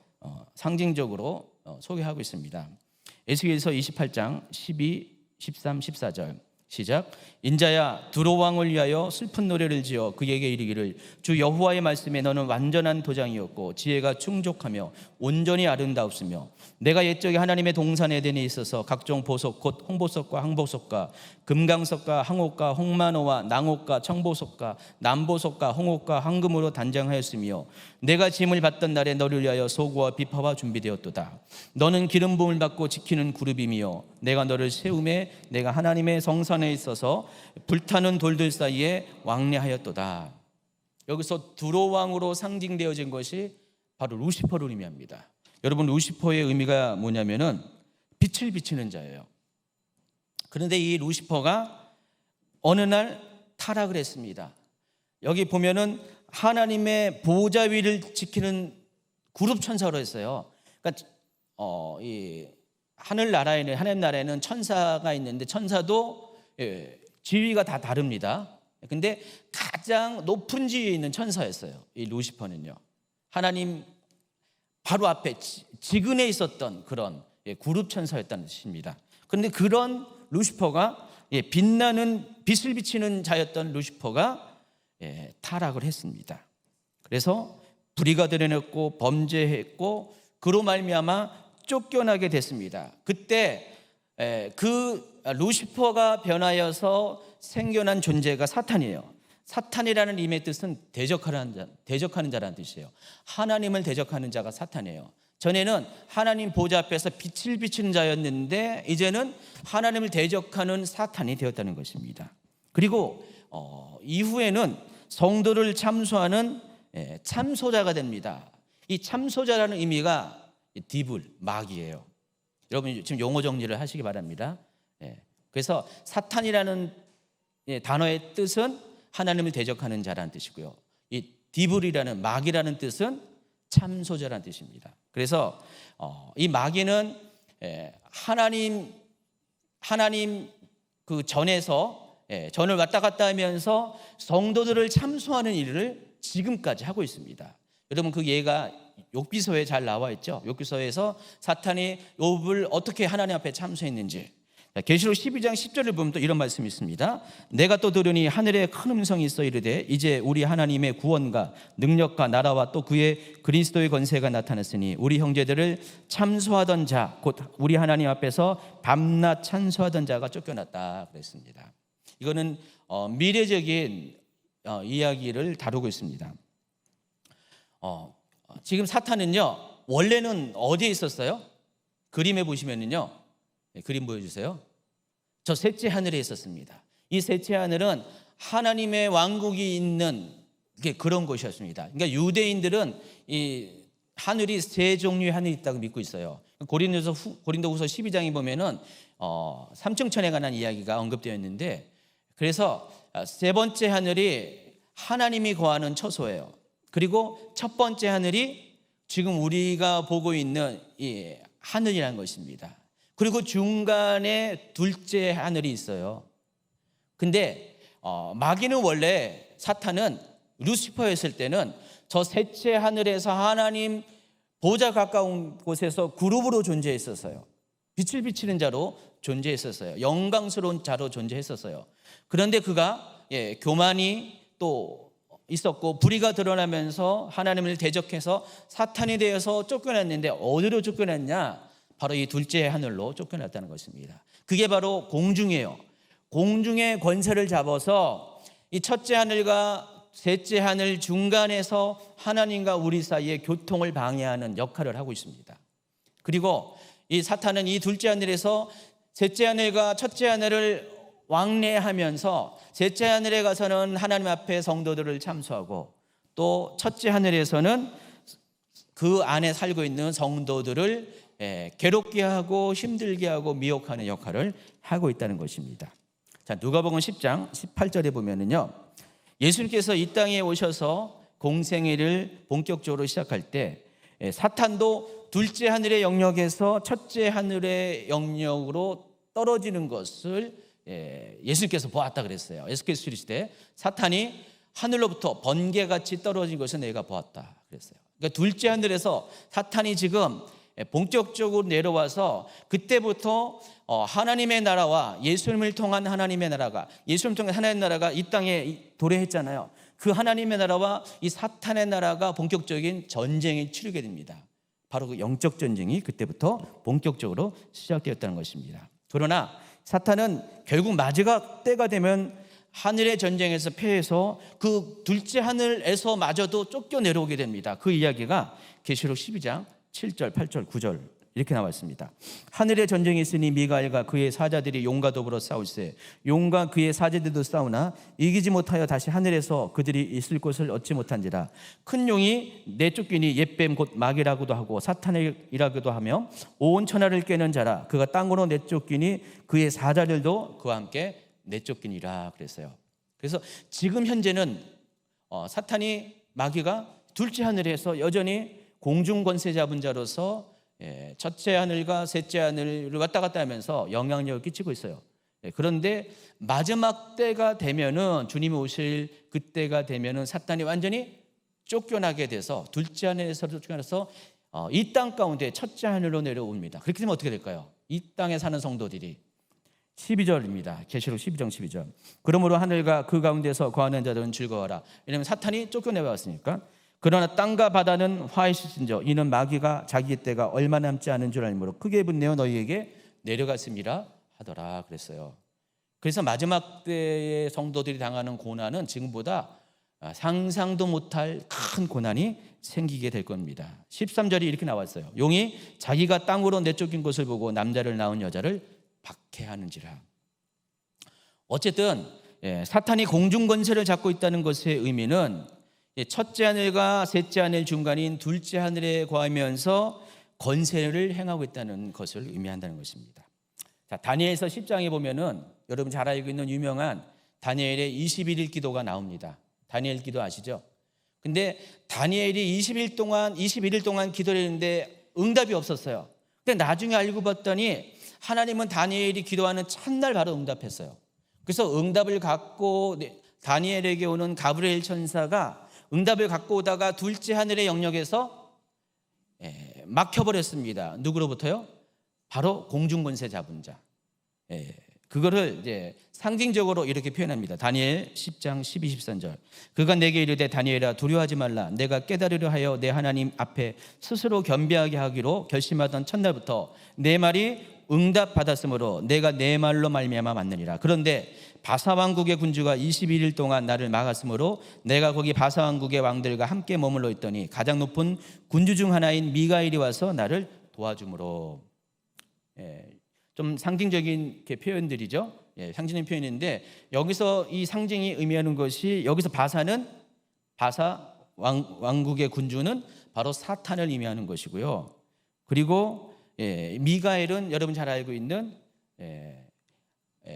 상징적으로 소개하고 있습니다. 에스겔서 28장 12, 13, 14절 시작. 인자야, 두로 왕을 위하여 슬픈 노래를 지어 그에게 이르기를 주 여호와의 말씀에 너는 완전한 도장이었고 지혜가 충족하며 온전히 아름다웠으며 내가 옛적에 하나님의 동산 에덴에 있어서 각종 보석 곧 홍보석과 항보석과 금강석과 항옥과 홍만호와 낭옥과 청보석과 남보석과 홍옥과 황금으로 단장하였으며 내가 짐을 받던 날에 너를 위하여 소고와 비파와 준비되었도다. 너는 기름 부음을 받고 지키는 그룹이며 내가 너를 세움에 내가 하나님의 성산에 있어서 불타는 돌들 사이에 왕래하였도다. 여기서 두로 왕으로 상징되어진 것이 바로 루시퍼를 의미합니다. 여러분, 루시퍼의 의미가 뭐냐면은 빛을 비치는 자예요. 그런데 이 루시퍼가 어느 날 타락을 했습니다. 여기 보면은 하나님의 보좌 위를 지키는 그룹 천사로 했어요. 그러니까 이 하늘 나라에는, 하나님 나라에는 천사가 있는데 천사도 지위가 다 다릅니다. 근데 가장 높은 지위에 있는 천사였어요, 이 루시퍼는요. 하나님 바로 앞에 지근에 있었던 그런 그룹 천사였다는 뜻입니다. 그런데 그런 루시퍼가, 빛나는 빛을 비치는 자였던 루시퍼가 타락을 했습니다. 그래서 불의가 드러났고 범죄했고 그로 말미암아 쫓겨나게 됐습니다. 그때 그 루시퍼가 변하여서 생겨난 존재가 사탄이에요. 사탄이라는 이름의 뜻은 대적하는 자라는 뜻이에요. 하나님을 대적하는 자가 사탄이에요. 전에는 하나님 보좌 앞에서 빛을 비치는 자였는데 이제는 하나님을 대적하는 사탄이 되었다는 것입니다. 그리고 이후에는 성도를 참소하는 참소자가 됩니다. 이 참소자라는 의미가 디블, 마귀예요. 여러분 지금 용어 정리를 하시기 바랍니다. 그래서 사탄이라는 단어의 뜻은 하나님을 대적하는 자라는 뜻이고요. 이 디블이라는, 마귀라는 뜻은 참소자라는 뜻입니다. 그래서 이 마귀는 하나님 그 전에서 전을 왔다 갔다 하면서 성도들을 참소하는 일을 지금까지 하고 있습니다. 여러분 그 예가 욥기서에 잘 나와 있죠. 욥기서에서 사탄이 욥을 어떻게 하나님 앞에 참소했는지. 계시록 12장 10절을 보면 또 이런 말씀이 있습니다. 내가 또 들으니 하늘에 큰 음성이 있어 이르되 이제 우리 하나님의 구원과 능력과 나라와 또 그의 그리스도의 권세가 나타났으니 우리 형제들을 참소하던 자 곧 우리 하나님 앞에서 밤낮 찬소하던 자가 쫓겨났다 그랬습니다. 이거는 미래적인 이야기를 다루고 있습니다. 지금 사탄은요 원래는 어디에 있었어요? 그림에 보시면은요, 그림 보여주세요. 저 셋째 하늘에 있었습니다. 이 셋째 하늘은 하나님의 왕국이 있는 그런 곳이었습니다. 그러니까 유대인들은 이 하늘이 세 종류의 하늘이 있다고 믿고 있어요. 고린도후서 12장에 보면은 삼층천에 관한 이야기가 언급되어 있는데, 그래서 세 번째 하늘이 하나님이 거하는 처소예요. 그리고 첫 번째 하늘이 지금 우리가 보고 있는 이 하늘이라는 것입니다. 그리고 중간에 둘째 하늘이 있어요. 근데 마귀는 원래, 사탄은 루시퍼였을 때는 저 셋째 하늘에서 하나님 보좌 가까운 곳에서 그룹으로 존재했었어요. 빛을 비치는 자로 존재했었어요. 영광스러운 자로 존재했었어요. 그런데 그가 교만이 또 있었고 불의가 드러나면서 하나님을 대적해서 사탄이 되어서 쫓겨났는데 어디로 쫓겨났냐? 바로 이 둘째 하늘로 쫓겨났다는 것입니다. 그게 바로 공중이에요. 공중의 권세를 잡아서 이 첫째 하늘과 셋째 하늘 중간에서 하나님과 우리 사이의 교통을 방해하는 역할을 하고 있습니다. 그리고 이 사탄은 이 둘째 하늘에서 셋째 하늘과 첫째 하늘을 왕래하면서 셋째 하늘에 가서는 하나님 앞에 성도들을 참소하고 또 첫째 하늘에서는 그 안에 살고 있는 성도들을 괴롭게 하고 힘들게 하고 미혹하는 역할을 하고 있다는 것입니다. 자, 누가복음 10장 18절에 보면은요, 예수님께서 이 땅에 오셔서 공생애를 본격적으로 시작할 때 사탄도 둘째 하늘의 영역에서 첫째 하늘의 영역으로 떨어지는 것을 예수님께서 보았다 그랬어요. 예수께서 이르시되 사탄이 하늘로부터 번개같이 떨어진 것을 내가 보았다 그랬어요. 그러니까 둘째 하늘에서 사탄이 지금 본격적으로 내려와서 그때부터 하나님의 나라와 예수님을 통한 하나님의 나라가, 예수님을 통한 하나님의 나라가 이 땅에 도래했잖아요. 그 하나님의 나라와 이 사탄의 나라가 본격적인 전쟁이 치르게 됩니다. 바로 그 영적 전쟁이 그때부터 본격적으로 시작되었다는 것입니다. 그러나 사탄은 결국 마지막 때가 되면 하늘의 전쟁에서 패해서 그 둘째 하늘에서 마저도 쫓겨 내려오게 됩니다. 그 이야기가 계시록 12장 7절, 8절, 9절 이렇게 나와 있습니다. 하늘의 전쟁이 있으니 미가엘과 그의 사자들이 용과 더불어 싸울세. 용과 그의 사자들도 싸우나 이기지 못하여 다시 하늘에서 그들이 있을 곳을 얻지 못한지라. 큰 용이 내쫓기니 옛뱀 곧 마귀라고도 하고 사탄이라고도 하며 온 천하를 깨는 자라. 그가 땅으로 내쫓기니 그의 사자들도 그와 함께 내쫓기니라 그랬어요. 그래서 지금 현재는 사탄이, 마귀가 둘째 하늘에서 여전히 공중 권세 잡은 자로서 첫째 하늘과 셋째 하늘을 왔다 갔다 하면서 영향력을 끼치고 있어요. 그런데 마지막 때가 되면은, 주님이 오실 그때가 되면은 사탄이 완전히 쫓겨나게 돼서 둘째 하늘에서 쫓겨나서 이 땅 가운데 첫째 하늘로 내려옵니다. 그렇게 되면 어떻게 될까요? 이 땅에 사는 성도들이 12절입니다. 계시록 12장 12절. 그러므로 하늘과 그 가운데서 거하는 자들은 즐거워하라. 왜냐하면 사탄이 쫓겨내왔으니까. 그러나 땅과 바다는 화해시신저 이는 마귀가 자기 때가 얼마 남지 않은 줄 알므로 크게 분내어 너희에게 내려갔음이라 하더라 그랬어요. 그래서 마지막 때의 성도들이 당하는 고난은 지금보다 상상도 못할 큰 고난이 생기게 될 겁니다. 13절이 이렇게 나왔어요. 용이 자기가 땅으로 내쫓긴 것을 보고 남자를 낳은 여자를 박해하는지라. 어쨌든 사탄이 공중 권세를 잡고 있다는 것의 의미는 첫째 하늘과 셋째 하늘 중간인 둘째 하늘에 거하면서 권세를 행하고 있다는 것을 의미한다는 것입니다. 자, 다니엘서 10장에 보면은 여러분 잘 알고 있는 유명한 다니엘의 21일 기도가 나옵니다. 다니엘 기도 아시죠? 근데 다니엘이 21일 동안 기도를 했는데 응답이 없었어요. 근데 나중에 알고 봤더니 하나님은 다니엘이 기도하는 첫날 바로 응답했어요. 그래서 응답을 갖고 다니엘에게 오는 가브리엘 천사가 응답을 갖고 오다가 둘째 하늘의 영역에서 막혀버렸습니다. 누구로부터요? 바로 공중권세 잡은 자. 그거를 이제 상징적으로 이렇게 표현합니다. 다니엘 10장 12, 13절. 그가 내게 이르되 다니엘아 두려워하지 말라. 내가 깨달으려 하여 내 하나님 앞에 스스로 겸비하게 하기로 결심하던 첫날부터 내 말이 응답받았으므로 내가 내 말로 말미암아 맞느니라. 그런데 바사왕국의 군주가 21일 동안 나를 막았으므로 내가 거기 바사왕국의 왕들과 함께 머물러 있더니 가장 높은 군주 중 하나인 미가엘이 와서 나를 도와주므로. 좀 상징적인 표현들이죠. 상징적인 표현인데 여기서 이 상징이 의미하는 것이, 여기서 바사는 바사 왕국의 군주는 바로 사탄을 의미하는 것이고요. 그리고 미가엘은 여러분 잘 알고 있는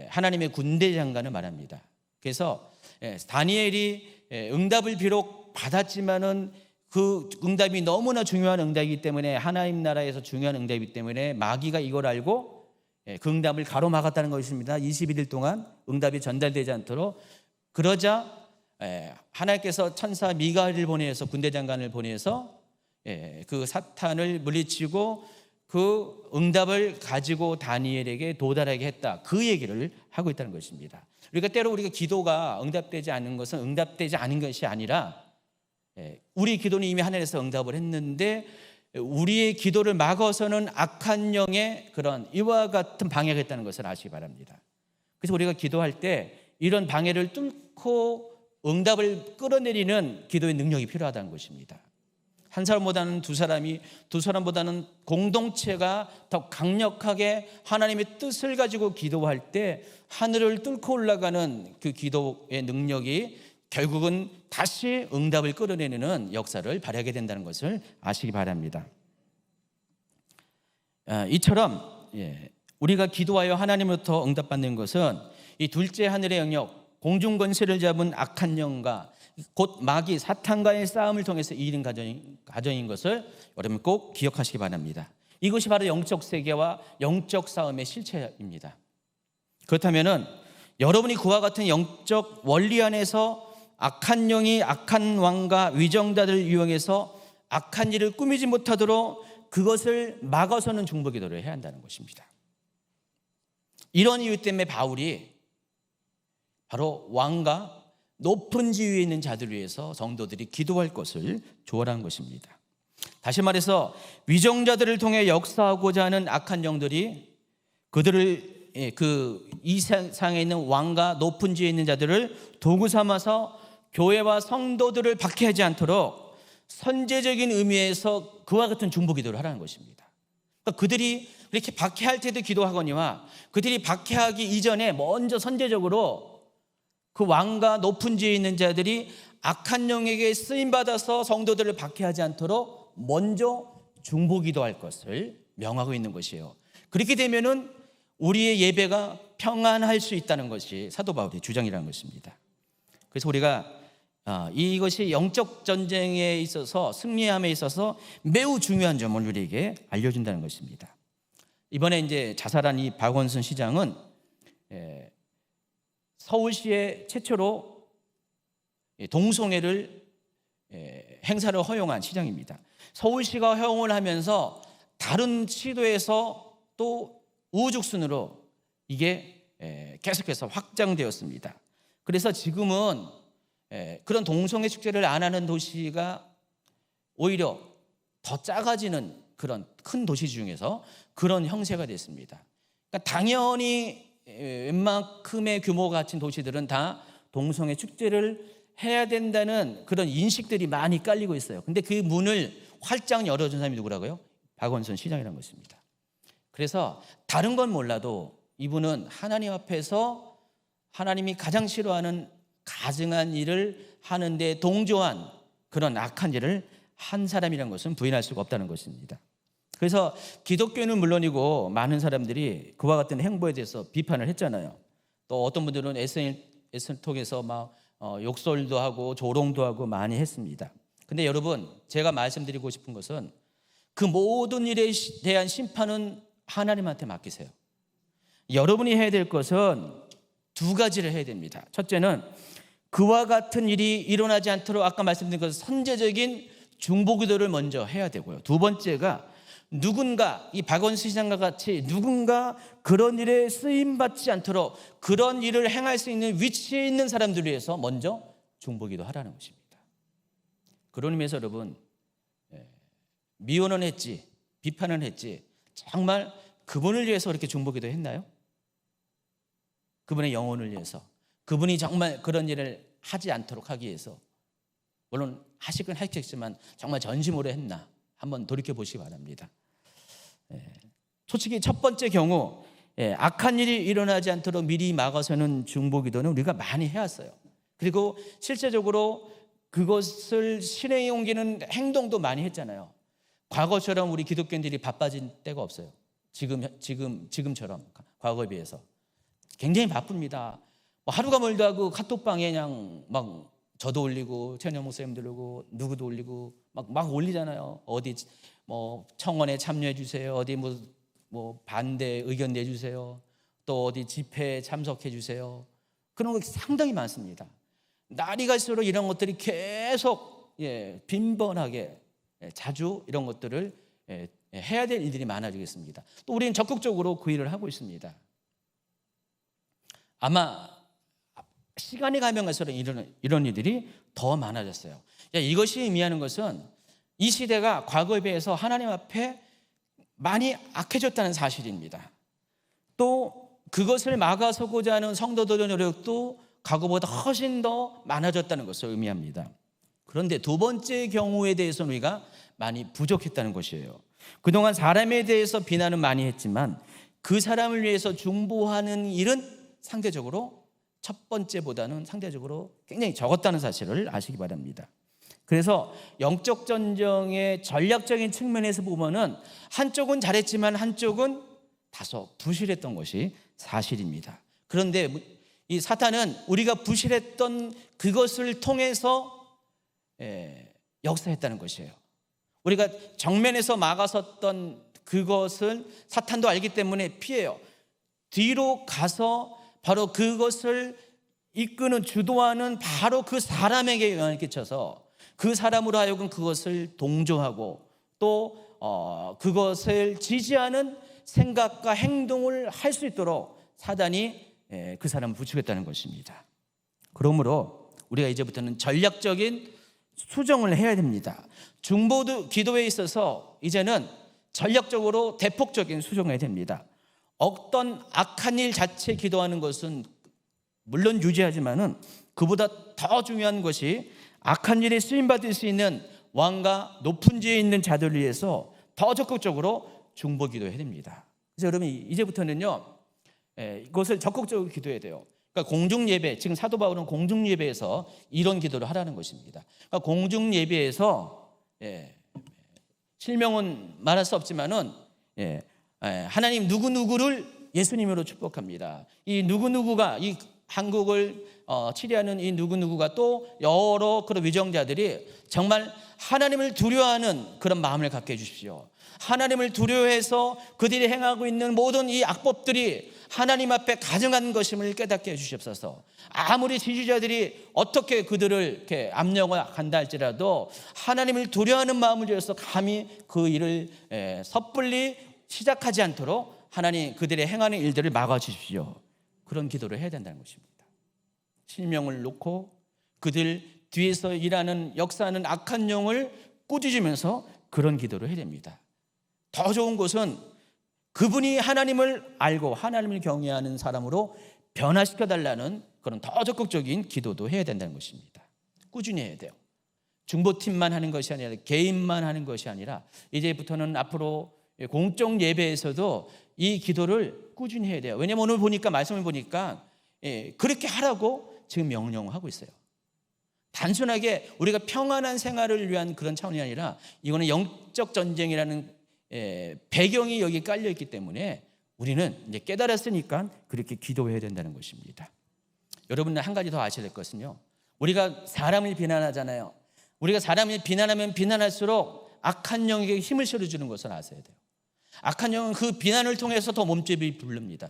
하나님의 군대 장관을 말합니다. 그래서 다니엘이 응답을 비록 받았지만은 그 응답이 너무나 중요한 응답이기 때문에, 하나님 나라에서 중요한 응답이기 때문에 마귀가 이걸 알고 그 응답을 가로막았다는 것입니다. 21일 동안 응답이 전달되지 않도록. 그러자 하나님께서 천사 미가엘을 보내서, 군대 장관을 보내서 그 사탄을 물리치고 그 응답을 가지고 다니엘에게 도달하게 했다. 그 얘기를 하고 있다는 것입니다. 그러니까 때로 우리가 기도가 응답되지 않는 것은 응답되지 않은 것이 아니라, 우리 기도는 이미 하늘에서 응답을 했는데 우리의 기도를 막아서는 악한 영의 그런 이와 같은 방해가 있다는 것을 아시기 바랍니다. 그래서 우리가 기도할 때 이런 방해를 뚫고 응답을 끌어내리는 기도의 능력이 필요하다는 것입니다. 한 사람보다는 두 사람보다는 공동체가 더 강력하게 하나님의 뜻을 가지고 기도할 때 하늘을 뚫고 올라가는 그 기도의 능력이 결국은 다시 응답을 끌어내는 역사를 발휘하게 된다는 것을 아시기 바랍니다. 이처럼 우리가 기도하여 하나님으로부터 응답받는 것은 이 둘째 하늘의 영역, 공중 권세를 잡은 악한 영과 곧 마귀 사탄과의 싸움을 통해서 이긴 과정인 것을 여러분 꼭 기억하시기 바랍니다. 이것이 바로 영적 세계와 영적 싸움의 실체입니다. 그렇다면은 여러분이 그와 같은 영적 원리 안에서 악한 영이 악한 왕과 위정자들을 이용해서 악한 일을 꾸미지 못하도록 그것을 막아서는 중보기도를 해야 한다는 것입니다. 이런 이유 때문에 바울이 바로 왕과 높은 지위에 있는 자들을 위해서 성도들이 기도할 것을 조언한 것입니다. 다시 말해서 위정자들을 통해 역사하고자 하는 악한 영들이 그들을 이 세상에 있는 왕과 높은 지위에 있는 자들을 도구 삼아서 교회와 성도들을 박해하지 않도록 선제적인 의미에서 그와 같은 중보기도를 하라는 것입니다. 그러니까 그들이 그렇게 박해할 때도 기도하거니와 그들이 박해하기 이전에 먼저 선제적으로 그 왕과 높은 지위에 있는 자들이 악한 영에게 쓰임받아서 성도들을 박해하지 않도록 먼저 중보기도할 것을 명하고 있는 것이에요. 그렇게 되면은 우리의 예배가 평안할 수 있다는 것이 사도 바울의 주장이라는 것입니다. 그래서 우리가 이것이 영적 전쟁에 있어서 승리함에 있어서 매우 중요한 점을 우리에게 알려준다는 것입니다. 이번에 이제 자살한 이 박원순 시장은 서울시에 최초로 동성애를 행사를 허용한 시장입니다. 서울시가 허용을 하면서 다른 시도에서 또 우후죽순으로 이게 계속해서 확장되었습니다. 그래서 지금은 그런 동성애 축제를 안 하는 도시가 오히려 더 작아지는 그런 큰 도시 중에서 그런 형세가 됐습니다. 그러니까 당연히 웬만큼의 규모가 갖춘 도시들은 다 동성애 축제를 해야 된다는 그런 인식들이 많이 깔리고 있어요. 근데 그 문을 활짝 열어준 사람이 누구라고요? 박원순 시장이라는 것입니다. 그래서 다른 건 몰라도 이분은 하나님 앞에서 하나님이 가장 싫어하는 가증한 일을 하는데 동조한 그런 악한 일을 한 사람이라는 것은 부인할 수가 없다는 것입니다. 그래서 기독교는 물론이고 많은 사람들이 그와 같은 행보에 대해서 비판을 했잖아요. 또 어떤 분들은 SNS를 통해서 막 욕설도 하고 조롱도 하고 많이 했습니다. 근데 여러분, 제가 말씀드리고 싶은 것은 그 모든 일에 대한 심판은 하나님한테 맡기세요. 여러분이 해야 될 것은 두 가지를 해야 됩니다. 첫째는 그와 같은 일이 일어나지 않도록 아까 말씀드린 것은 선제적인 중보기도를 먼저 해야 되고요. 두 번째가 누군가 이 박원순 시장과 같이 누군가 그런 일에 쓰임받지 않도록 그런 일을 행할 수 있는 위치에 있는 사람들을 위해서 먼저 중보기도 하라는 것입니다. 그런 의미에서 여러분, 미워는 했지 비판은 했지 정말 그분을 위해서 그렇게 중보기도 했나요? 그분의 영혼을 위해서, 그분이 정말 그런 일을 하지 않도록 하기 위해서, 물론 하시긴 하셨지만 정말 전심으로 했나 한번 돌이켜 보시기 바랍니다. 솔직히 첫 번째 경우 악한 일이 일어나지 않도록 미리 막아서는 중보기도는 우리가 많이 해왔어요. 그리고 실제적으로 그것을 실행에 옮기는 행동도 많이 했잖아요. 과거처럼 우리 기독교인들이 바빠진 때가 없어요. 지금처럼 과거에 비해서 굉장히 바쁩니다. 하루가 멀다 하고 카톡방에 그냥 막 저도 올리고 최현영 목사님도 올리고 누구도 올리고 막 올리잖아요. 어디 뭐 청원에 참여해 주세요. 어디 뭐 반대 의견 내주세요. 또 어디 집회에 참석해 주세요. 그런 거 상당히 많습니다. 날이 갈수록 이런 것들이 계속 빈번하게 자주 이런 것들을 해야 될 일들이 많아지겠습니다. 또 우리는 적극적으로 그 일을 하고 있습니다. 아마 시간이 가면 갈수록 이런 일들이 더 많아졌어요. 이것이 의미하는 것은 이 시대가 과거에 비해서 하나님 앞에 많이 악해졌다는 사실입니다. 또 그것을 막아서고자 하는 성도들의 노력도 과거보다 훨씬 더 많아졌다는 것을 의미합니다. 그런데 두 번째 경우에 대해서는 우리가 많이 부족했다는 것이에요. 그동안 사람에 대해서 비난은 많이 했지만 그 사람을 위해서 중보하는 일은 상대적으로 첫 번째보다는 상대적으로 굉장히 적었다는 사실을 아시기 바랍니다. 그래서 영적 전쟁의 전략적인 측면에서 보면은 한쪽은 잘했지만 한쪽은 다소 부실했던 것이 사실입니다. 그런데 이 사탄은 우리가 부실했던 그것을 통해서 역사했다는 것이에요. 우리가 정면에서 막아섰던 그것을 사탄도 알기 때문에 피해요. 뒤로 가서 바로 그것을 이끄는 주도하는 바로 그 사람에게 영향을 끼쳐서 그 사람으로 하여금 그것을 동조하고 또 그것을 지지하는 생각과 행동을 할 수 있도록 사단이 그 사람을 부추겼다는 것입니다. 그러므로 우리가 이제부터는 전략적인 수정을 해야 됩니다. 중보 기도에 있어서 이제는 전략적으로 대폭적인 수정을 해야 됩니다. 어떤 악한 일 자체 기도하는 것은 물론 유지하지만은 그보다 더 중요한 것이 악한 일에 쓰임받을 수 있는 왕과 높은 지에 있는 자들을 위해서 더 적극적으로 중보 기도해야 됩니다. 그래서 여러분 이제부터는요 이것을 적극적으로 기도해야 돼요. 그러니까 공중 예배, 지금 사도 바울은 공중 예배에서 이런 기도를 하라는 것입니다. 그러니까 공중 예배에서 실명은 말할 수 없지만은 하나님 누구누구를 예수님으로 축복합니다. 이 누구누구가 이 한국을 치리하는 이 누구누구가 또 여러 그런 위정자들이 정말 하나님을 두려워하는 그런 마음을 갖게 해주십시오. 하나님을 두려워해서 그들이 행하고 있는 모든 이 악법들이 하나님 앞에 가증한 것임을 깨닫게 해주시옵소서. 아무리 지지자들이 어떻게 그들을 이렇게 압력을 한다 할지라도 하나님을 두려워하는 마음을 주어서 감히 그 일을 섣불리 시작하지 않도록 하나님 그들의 행하는 일들을 막아주십시오. 그런 기도를 해야 된다는 것입니다. 실명을 놓고 그들 뒤에서 일하는 역사하는 악한 영을 꾸짖으면서 그런 기도를 해야 됩니다. 더 좋은 것은 그분이 하나님을 알고 하나님을 경외하는 사람으로 변화시켜달라는 그런 더 적극적인 기도도 해야 된다는 것입니다. 꾸준히 해야 돼요. 중보팀만 하는 것이 아니라 개인만 하는 것이 아니라 이제부터는 앞으로 공적 예배에서도 이 기도를 꾸준히 해야 돼요. 왜냐하면 오늘 보니까 말씀을 보니까 그렇게 하라고 지금 명령하고 있어요. 단순하게 우리가 평안한 생활을 위한 그런 차원이 아니라 이거는 영적 전쟁이라는 배경이 여기 깔려 있기 때문에 우리는 이제 깨달았으니까 그렇게 기도해야 된다는 것입니다. 여러분 한 가지 더 아셔야 될 것은요. 우리가 사람을 비난하잖아요. 우리가 사람을 비난하면 비난할수록 악한 영에게 힘을 실어주는 것을 아셔야 돼요. 악한 영은 그 비난을 통해서 더 몸집이 부릅니다.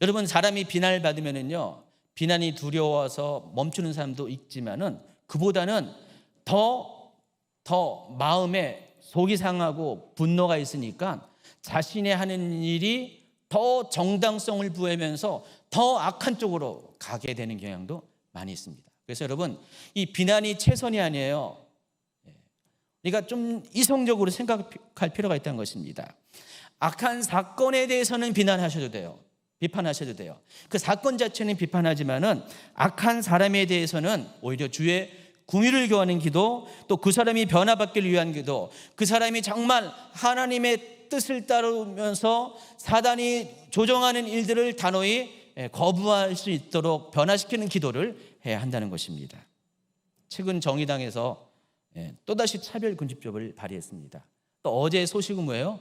여러분 사람이 비난을 받으면은요. 비난이 두려워서 멈추는 사람도 있지만은 그보다는 더 마음에 속이 상하고 분노가 있으니까 자신의 하는 일이 더 정당성을 부여하면서 더 악한 쪽으로 가게 되는 경향도 많이 있습니다. 그래서 여러분 이 비난이 최선이 아니에요. 그러니까 좀 이성적으로 생각할 필요가 있다는 것입니다. 악한 사건에 대해서는 비난하셔도 돼요. 비판하셔도 돼요. 그 사건 자체는 비판하지만은 악한 사람에 대해서는 오히려 주의 궁유를 구하는 기도, 또 그 사람이 변화받기를 위한 기도, 그 사람이 정말 하나님의 뜻을 따르면서 사단이 조종하는 일들을 단호히 거부할 수 있도록 변화시키는 기도를 해야 한다는 것입니다. 최근 정의당에서 또다시 차별금지법을 발의했습니다. 또 어제 소식은 뭐예요?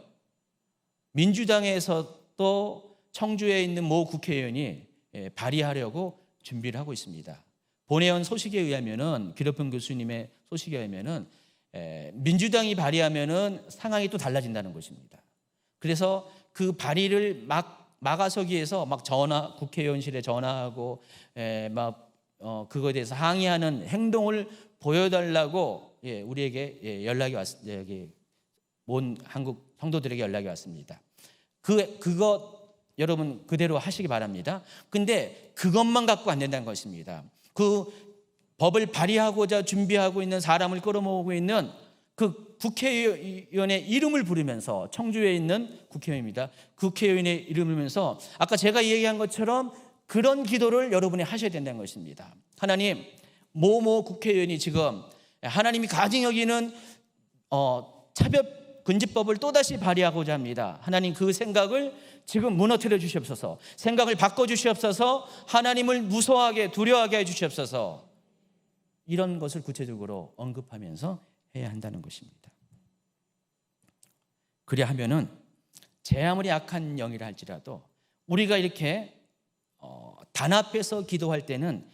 민주당에서 또 청주에 있는 모 국회의원이 발의하려고 준비를 하고 있습니다. 본회의원 소식에 의하면은 기록평 교수님의 소식에 의하면은 민주당이 발의하면은 상황이 또 달라진다는 것입니다. 그래서 그 발의를 막아서기 위해서 막 국회의원실에 전화하고 그거에 대해서 항의하는 행동을 보여달라고 우리에게 연락이 온 한국 성도들에게 연락이 왔습니다. 그거 여러분 그대로 하시기 바랍니다. 근데 그것만 갖고 안 된다는 것입니다. 그 법을 발의하고자 준비하고 있는 사람을 끌어모으고 있는 그 국회의원의 이름을 부르면서 청주에 있는 국회의원입니다. 국회의원의 이름을 부르면서 아까 제가 얘기한 것처럼 그런 기도를 여러분이 하셔야 된다는 것입니다. 하나님, 모모 국회의원이 지금 하나님이 가증 여기는 차별금지법을 또다시 발의하고자 합니다. 하나님 그 생각을 지금 무너뜨려 주시옵소서. 생각을 바꿔 주시옵소서. 하나님을 무서워하게 두려워하게 해 주시옵소서. 이런 것을 구체적으로 언급하면서 해야 한다는 것입니다. 그래 하면은 제 아무리 악한 영이라 할지라도 우리가 이렇게 단합해서 기도할 때는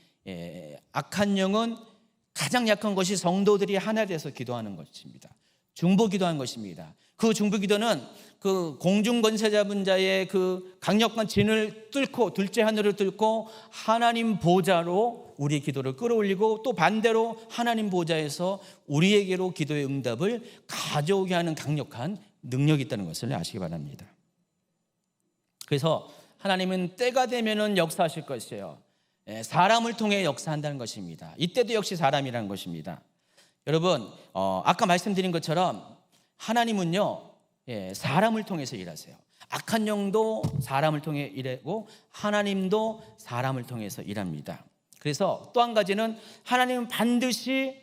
악한 영은 가장 약한 것이 성도들이 하나 돼서 기도하는 것입니다. 중보 기도한 것입니다. 그 중보 기도는 그 공중 권세 잡은 자의 그 강력한 진을 뚫고 둘째 하늘을 뚫고 하나님 보좌로 우리의 기도를 끌어올리고 또 반대로 하나님 보좌에서 우리에게로 기도의 응답을 가져오게 하는 강력한 능력이 있다는 것을 아시기 바랍니다. 그래서 하나님은 때가 되면은 역사하실 것이에요. 사람을 통해 역사한다는 것입니다. 이때도 역시 사람이라는 것입니다. 여러분, 아까 말씀드린 것처럼 하나님은요, 사람을 통해서 일하세요. 악한 영도 사람을 통해 일하고 하나님도 사람을 통해서 일합니다. 그래서 또 한 가지는 하나님은 반드시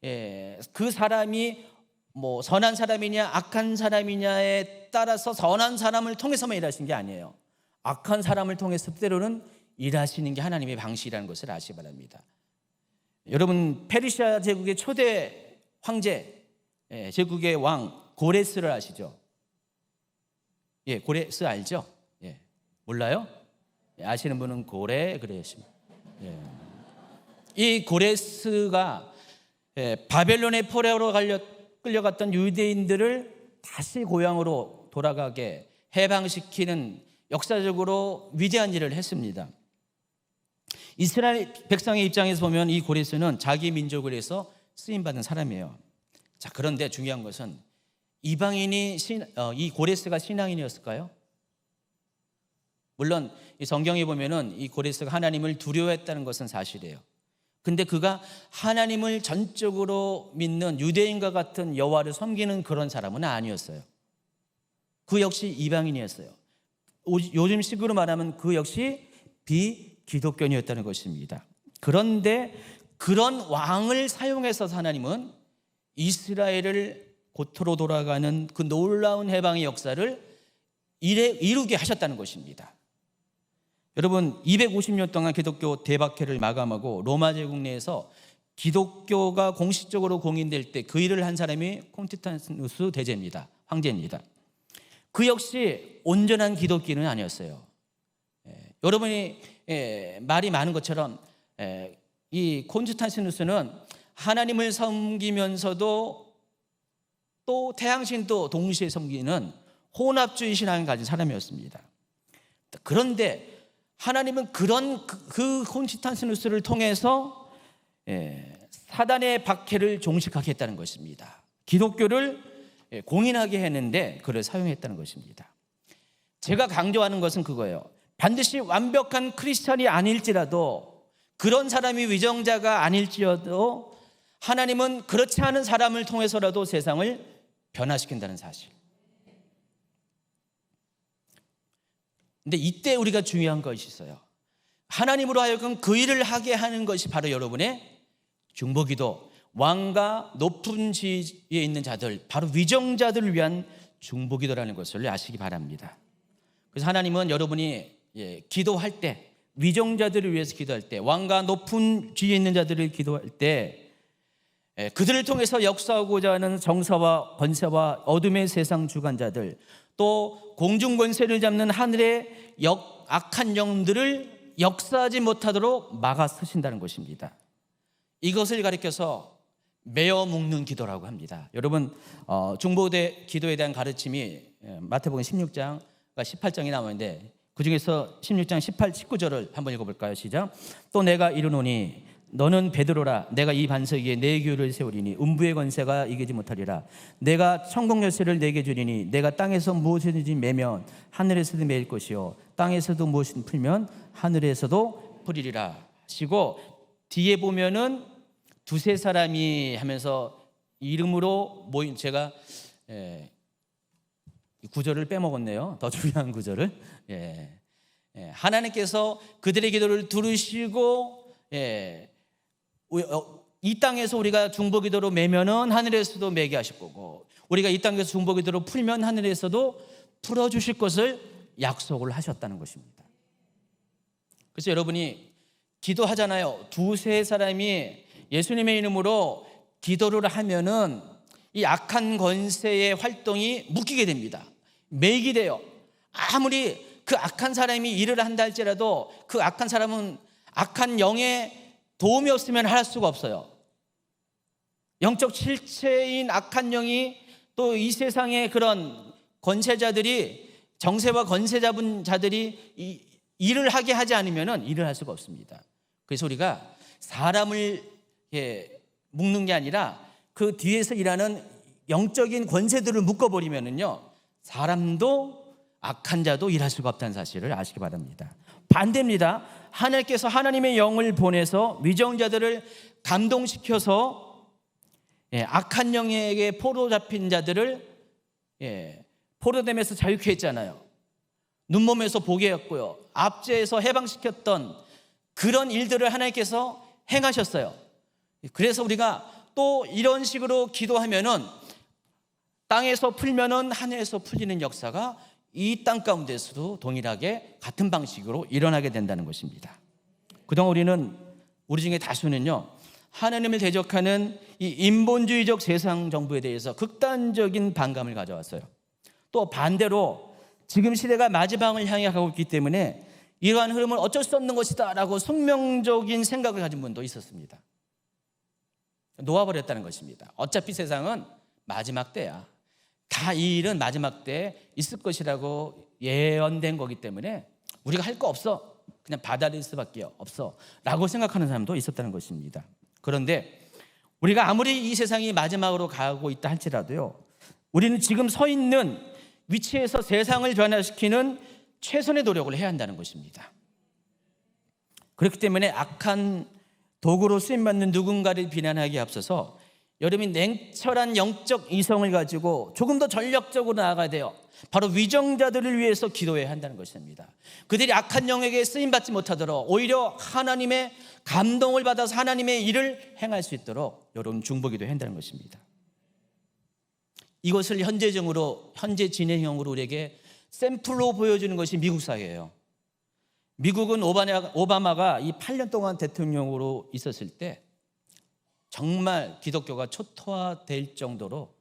그 사람이 뭐 선한 사람이냐 악한 사람이냐에 따라서 선한 사람을 통해서만 일하시는 게 아니에요. 악한 사람을 통해서 때로는 일하시는 게 하나님의 방식이라는 것을 아시기 바랍니다. 여러분, 페르시아 제국의 초대 황제, 제국의 왕 고레스를 아시죠? 고레스 알죠? 몰라요? 아시는 분은 고레 그러십니다. 이 고레스가 바벨론의 포로로 끌려갔던 유대인들을 다시 고향으로 돌아가게 해방시키는 역사적으로 위대한 일을 했습니다. 이스라엘 백성의 입장에서 보면 이 고레스는 자기 민족을 위해서 쓰임받은 사람이에요. 자, 그런데 중요한 것은 이방인이 이 고레스가 신앙인이었을까요? 물론 이 성경에 보면은 이 고레스가 하나님을 두려워했다는 것은 사실이에요. 근데 그가 하나님을 전적으로 믿는 유대인과 같은 여호와를 섬기는 그런 사람은 아니었어요. 그 역시 이방인이었어요. 요즘 식으로 말하면 그 역시 비기독교인이었다는 것입니다. 그런데 그런 왕을 사용해서 하나님은 이스라엘을 고토로 돌아가는 그 놀라운 해방의 역사를 이루게 하셨다는 것입니다. 여러분, 250년 동안 기독교 대박해를 마감하고 로마 제국 내에서 기독교가 공식적으로 공인될 때 그 일을 한 사람이 콘스탄티누스 대제입니다. 황제입니다. 그 역시 온전한 기독교인은 아니었어요. 여러분이 말이 많은 것처럼 이 콘스탄티누스는 하나님을 섬기면서도 또 태양신도 동시에 섬기는 혼합주의 신앙을 가진 사람이었습니다. 그런데 하나님은 그런 그 콘스탄티누스를 통해서 사단의 박해를 종식하게 했다는 것입니다. 기독교를 공인하게 했는데 그를 사용했다는 것입니다. 제가 강조하는 것은 그거예요. 반드시 완벽한 크리스찬이 아닐지라도, 그런 사람이 위정자가 아닐지라도 하나님은 그렇지 않은 사람을 통해서라도 세상을 변화시킨다는 사실. 근데 이때 우리가 중요한 것이 있어요. 하나님으로 하여금 그 일을 하게 하는 것이 바로 여러분의 중보기도, 왕과 높은 지위에 있는 자들, 바로 위정자들을 위한 중보기도라는 것을 아시기 바랍니다. 그래서 하나님은 여러분이 기도할 때, 위정자들을 위해서 기도할 때, 왕과 높은 지위에 있는 자들을 기도할 때 그들을 통해서 역사하고자 하는 정사와 권세와 어둠의 세상 주관자들, 또 공중 권세를 잡는 하늘의 악한 영들을 역사하지 못하도록 막아 쓰신다는 것입니다. 이것을 가리켜서 메어 묶는 기도라고 합니다. 여러분, 중보대 기도에 대한 가르침이 마태복음 16장과 18장이 나오는데 그 중에서 16장 18, 19절을 한번 읽어볼까요? 시작. 또 내가 이르노니 너는 베드로라. 내가 이 반석 위에 내 교회를 세우리니 음부의 권세가 이기지 못하리라. 내가 천국 열쇠를 내게 주리니 내가 땅에서 무엇이든지 매면 하늘에서도 매일 것이요 땅에서도 무엇이든 풀면 하늘에서도 풀리리라 하시고, 뒤에 보면은 두세 사람이 하면서 이름으로 모인, 제가 구절을 빼먹었네요. 더 중요한 구절을. 하나님께서 그들의 기도를 들으시고 이 땅에서 우리가 중보기도로 매면은 하늘에서도 매게 하실 거고, 우리가 이 땅에서 중보기도로 풀면 하늘에서도 풀어주실 것을 약속을 하셨다는 것입니다. 그래서 여러분이 기도하잖아요. 두세 사람이 예수님의 이름으로 기도를 하면은 이 악한 권세의 활동이 묶이게 됩니다. 매이게 돼요. 아무리 그 악한 사람이 일을 한다 할지라도 그 악한 사람은 악한 영의 도움이 없으면 할 수가 없어요. 영적 실체인 악한 영이 또 이 세상의 그런 권세자들이, 정세와 권세 잡은 자들이 일을 하게 하지 않으면 일을 할 수가 없습니다. 그래서 우리가 사람을 묶는 게 아니라 그 뒤에서 일하는 영적인 권세들을 묶어버리면은요, 사람도 악한 자도 일할 수가 없다는 사실을 아시기 바랍니다. 반대입니다. 하나님께서 하나님의 영을 보내서 위정자들을 감동시켜서 악한 영에게 포로잡힌 자들을 포로됨에서 자유케 했잖아요. 눈몸에서 보게 했고요, 압제해서 해방시켰던 그런 일들을 하나님께서 행하셨어요. 그래서 우리가 또 이런 식으로 기도하면은 땅에서 풀면은 하늘에서 풀리는 역사가 이 땅 가운데서도 동일하게 같은 방식으로 일어나게 된다는 것입니다. 그동안 우리 중에 다수는요, 하나님을 대적하는 이 인본주의적 세상 정부에 대해서 극단적인 반감을 가져왔어요. 또 반대로 지금 시대가 마지막을 향해 가고 있기 때문에 이러한 흐름은 어쩔 수 없는 것이다 라고 숙명적인 생각을 가진 분도 있었습니다. 놓아버렸다는 것입니다. 어차피 세상은 마지막 때야. 다 이 일은 마지막 때에 있을 것이라고 예언된 거기 때문에 우리가 할 거 없어, 그냥 받아들일 수밖에 없어 라고 생각하는 사람도 있었다는 것입니다. 그런데 우리가 아무리 이 세상이 마지막으로 가고 있다 할지라도요, 우리는 지금 서 있는 위치에서 세상을 변화시키는 최선의 노력을 해야 한다는 것입니다. 그렇기 때문에 악한 도구로 쓰임받는 누군가를 비난하기에 앞서서 여러분이 냉철한 영적 이성을 가지고 조금 더 전력적으로 나아가야 돼요. 바로 위정자들을 위해서 기도해야 한다는 것입니다. 그들이 악한 영에게 쓰임받지 못하도록 오히려 하나님의 감동을 받아서 하나님의 일을 행할 수 있도록 여러분 중보기도해야 한다는 것입니다. 이것을 현재 진행형으로 우리에게 샘플로 보여주는 것이 미국 사회예요. 미국은 오바마가 이 8년 동안 대통령으로 있었을 때 정말 기독교가 초토화될 정도로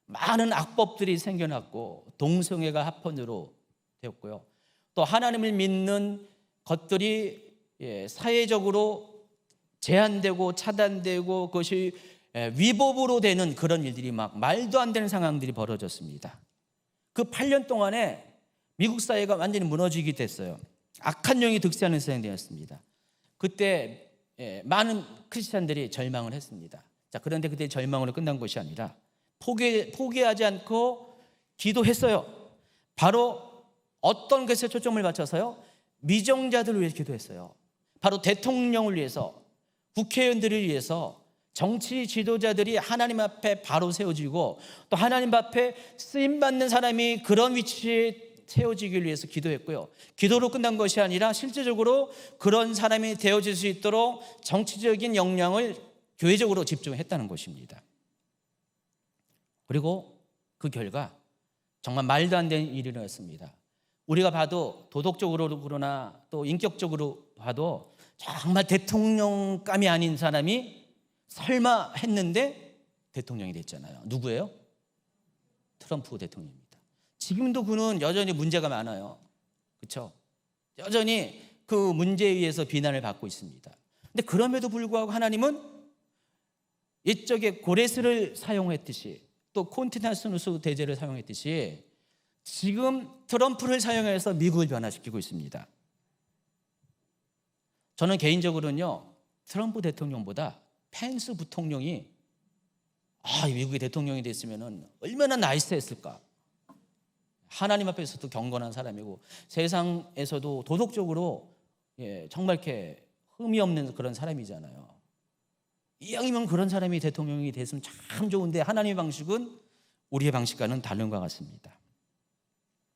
많은 악법들이 생겨났고 동성애가 합헌으로 되었고요, 또 하나님을 믿는 것들이 사회적으로 제한되고 차단되고 그것이 위법으로 되는 그런 일들이 막 말도 안 되는 상황들이 벌어졌습니다. 그 8년 동안에 미국 사회가 완전히 무너지게 됐어요. 악한 영이 득세하는 세상이 되었습니다. 그때 많은 크리스찬들이 절망을 했습니다. 자, 그런데 그때 절망으로 끝난 것이 아니라 포기하지 않고 기도했어요. 바로 어떤 것에 초점을 맞춰서요? 미정자들을 위해서 기도했어요. 바로 대통령을 위해서, 국회의원들을 위해서, 정치 지도자들이 하나님 앞에 바로 세워지고 또 하나님 앞에 쓰임받는 사람이 그런 위치에 세워지기 위해서 기도했고요, 기도로 끝난 것이 아니라 실제적으로 그런 사람이 되어질 수 있도록 정치적인 역량을 교회적으로 집중했다는 것입니다. 그리고 그 결과 정말 말도 안 되는 일이 일어났습니다. 우리가 봐도 도덕적으로 그러나 또 인격적으로 봐도 정말 대통령감이 아닌 사람이 설마 했는데 대통령이 됐잖아요. 누구예요? 트럼프 대통령입니다. 지금도 그는 여전히 문제가 많아요. 그렇죠? 여전히 그 문제에 의해서 비난을 받고 있습니다. 근데 그럼에도 불구하고 하나님은 옛적에 고레스를 사용했듯이 또 콘티나스누스 대제를 사용했듯이 지금 트럼프를 사용해서 미국을 변화시키고 있습니다. 저는 개인적으로는요, 트럼프 대통령보다 펜스 부통령이 미국의 대통령이 됐으면 얼마나 나이스했을까. 하나님 앞에서도 경건한 사람이고 세상에서도 도덕적으로 정말 이렇게 흠이 없는 그런 사람이잖아요. 이왕이면 그런 사람이 대통령이 됐으면 참 좋은데 하나님의 방식은 우리의 방식과는 다른 것 같습니다.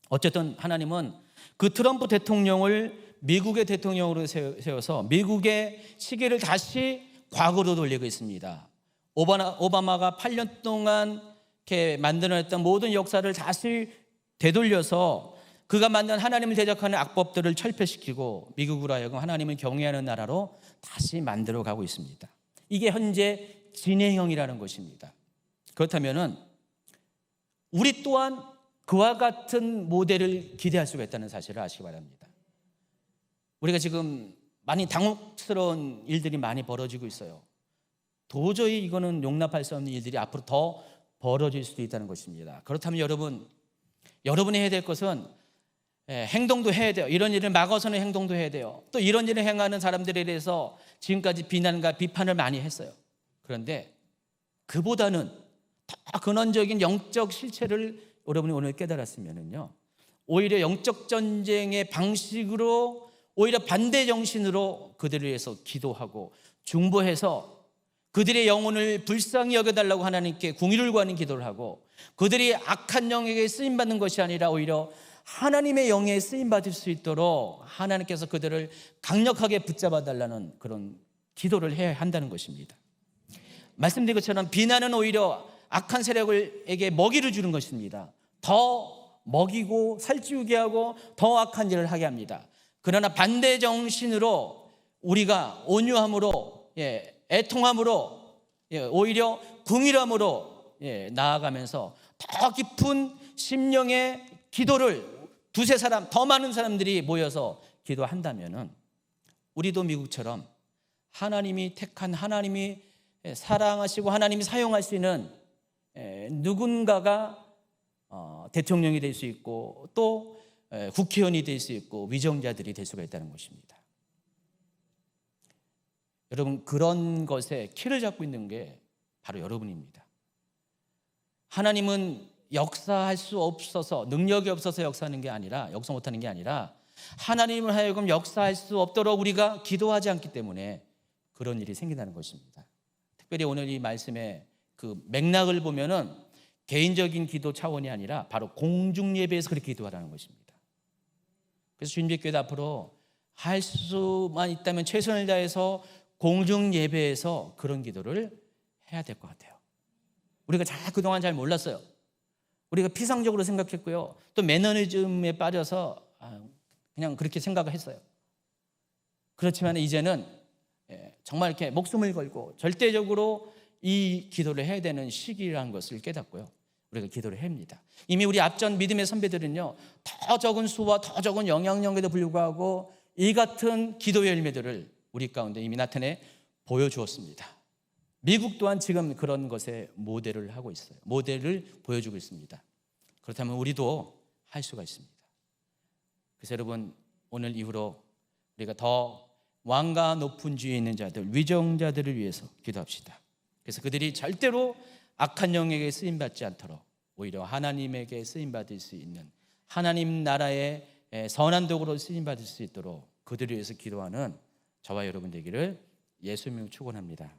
어쨌든 하나님은 그 트럼프 대통령을 미국의 대통령으로 세워서 미국의 시계를 다시 과거로 돌리고 있습니다. 오바마가 8년 동안 이렇게 만들어냈던 모든 역사를 다시 되돌려서 그가 만든 하나님을 대적하는 악법들을 철폐시키고 미국으로 하여금 하나님을 경외하는 나라로 다시 만들어가고 있습니다. 이게 현재 진행형이라는 것입니다. 그렇다면 우리 또한 그와 같은 모델을 기대할 수가 있다는 사실을 아시기 바랍니다. 우리가 지금 많이 당혹스러운 일들이 많이 벌어지고 있어요. 도저히 이거는 용납할 수 없는 일들이 앞으로 더 벌어질 수도 있다는 것입니다. 그렇다면 여러분이 해야 될 것은 행동도 해야 돼요. 이런 일을 막아서는 행동도 해야 돼요. 또 이런 일을 행하는 사람들에 대해서 지금까지 비난과 비판을 많이 했어요. 그런데 그보다는 더 근원적인 영적 실체를 여러분이 오늘 깨달았으면은요, 오히려 영적 전쟁의 방식으로 오히려 반대 정신으로 그들을 위해서 기도하고 중보해서 그들의 영혼을 불쌍히 여겨달라고 하나님께 궁유를 구하는 기도를 하고, 그들이 악한 영에게 쓰임받는 것이 아니라 오히려 하나님의 영에 쓰임받을 수 있도록 하나님께서 그들을 강력하게 붙잡아 달라는 그런 기도를 해야 한다는 것입니다. 말씀드린 것처럼 비난은 오히려 악한 세력에게 먹이를 주는 것입니다. 더 먹이고 살찌우게 하고 더 악한 일을 하게 합니다. 그러나 반대 정신으로 우리가 온유함으로, 애통함으로, 오히려 궁일함으로 나아가면서 더 깊은 심령의 기도를 두세 사람, 더 많은 사람들이 모여서 기도한다면은 우리도 미국처럼 하나님이 택한, 하나님이 사랑하시고 하나님이 사용하시는 누군가가 대통령이 될 수 있고 또 국회의원이 될 수 있고 위정자들이 될 수가 있다는 것입니다. 여러분, 그런 것에 키를 잡고 있는 게 바로 여러분입니다. 하나님은 역사할 수 없어서, 능력이 없어서 역사하는 게 아니라, 역사 못하는 게 아니라 하나님을 하여금 역사할 수 없도록 우리가 기도하지 않기 때문에 그런 일이 생긴다는 것입니다. 특별히 오늘 이 말씀의 그 맥락을 보면은 개인적인 기도 차원이 아니라 바로 공중 예배에서 그렇게 기도하라는 것입니다. 그래서 주님께도 앞으로 할 수만 있다면 최선을 다해서 공중 예배에서 그런 기도를 해야 될 것 같아요. 우리가 그동안 잘 몰랐어요. 우리가 피상적으로 생각했고요, 또 매너리즘에 빠져서 그냥 그렇게 생각을 했어요. 그렇지만 이제는 정말 이렇게 목숨을 걸고 절대적으로 이 기도를 해야 되는 시기라는 것을 깨닫고요, 우리가 기도를 합니다. 이미 우리 앞전 믿음의 선배들은요, 더 적은 수와 더 적은 영향력에도 불구하고 이 같은 기도의 열매들을 우리 가운데 이미 나타내 보여주었습니다. 미국 또한 지금 그런 것에 모델을 하고 있어요. 모델을 보여주고 있습니다. 그렇다면 우리도 할 수가 있습니다. 그래서 여러분, 오늘 이후로 우리가 더 왕과 높은 주위에 있는 자들, 위정자들을 위해서 기도합시다. 그래서 그들이 절대로 악한 영에게 쓰임받지 않도록 오히려 하나님에게 쓰임받을 수 있는, 하나님 나라의 선한 도구로 쓰임받을 수 있도록 그들을 위해서 기도하는 저와 여러분 되기를 예수님으로 축원합니다.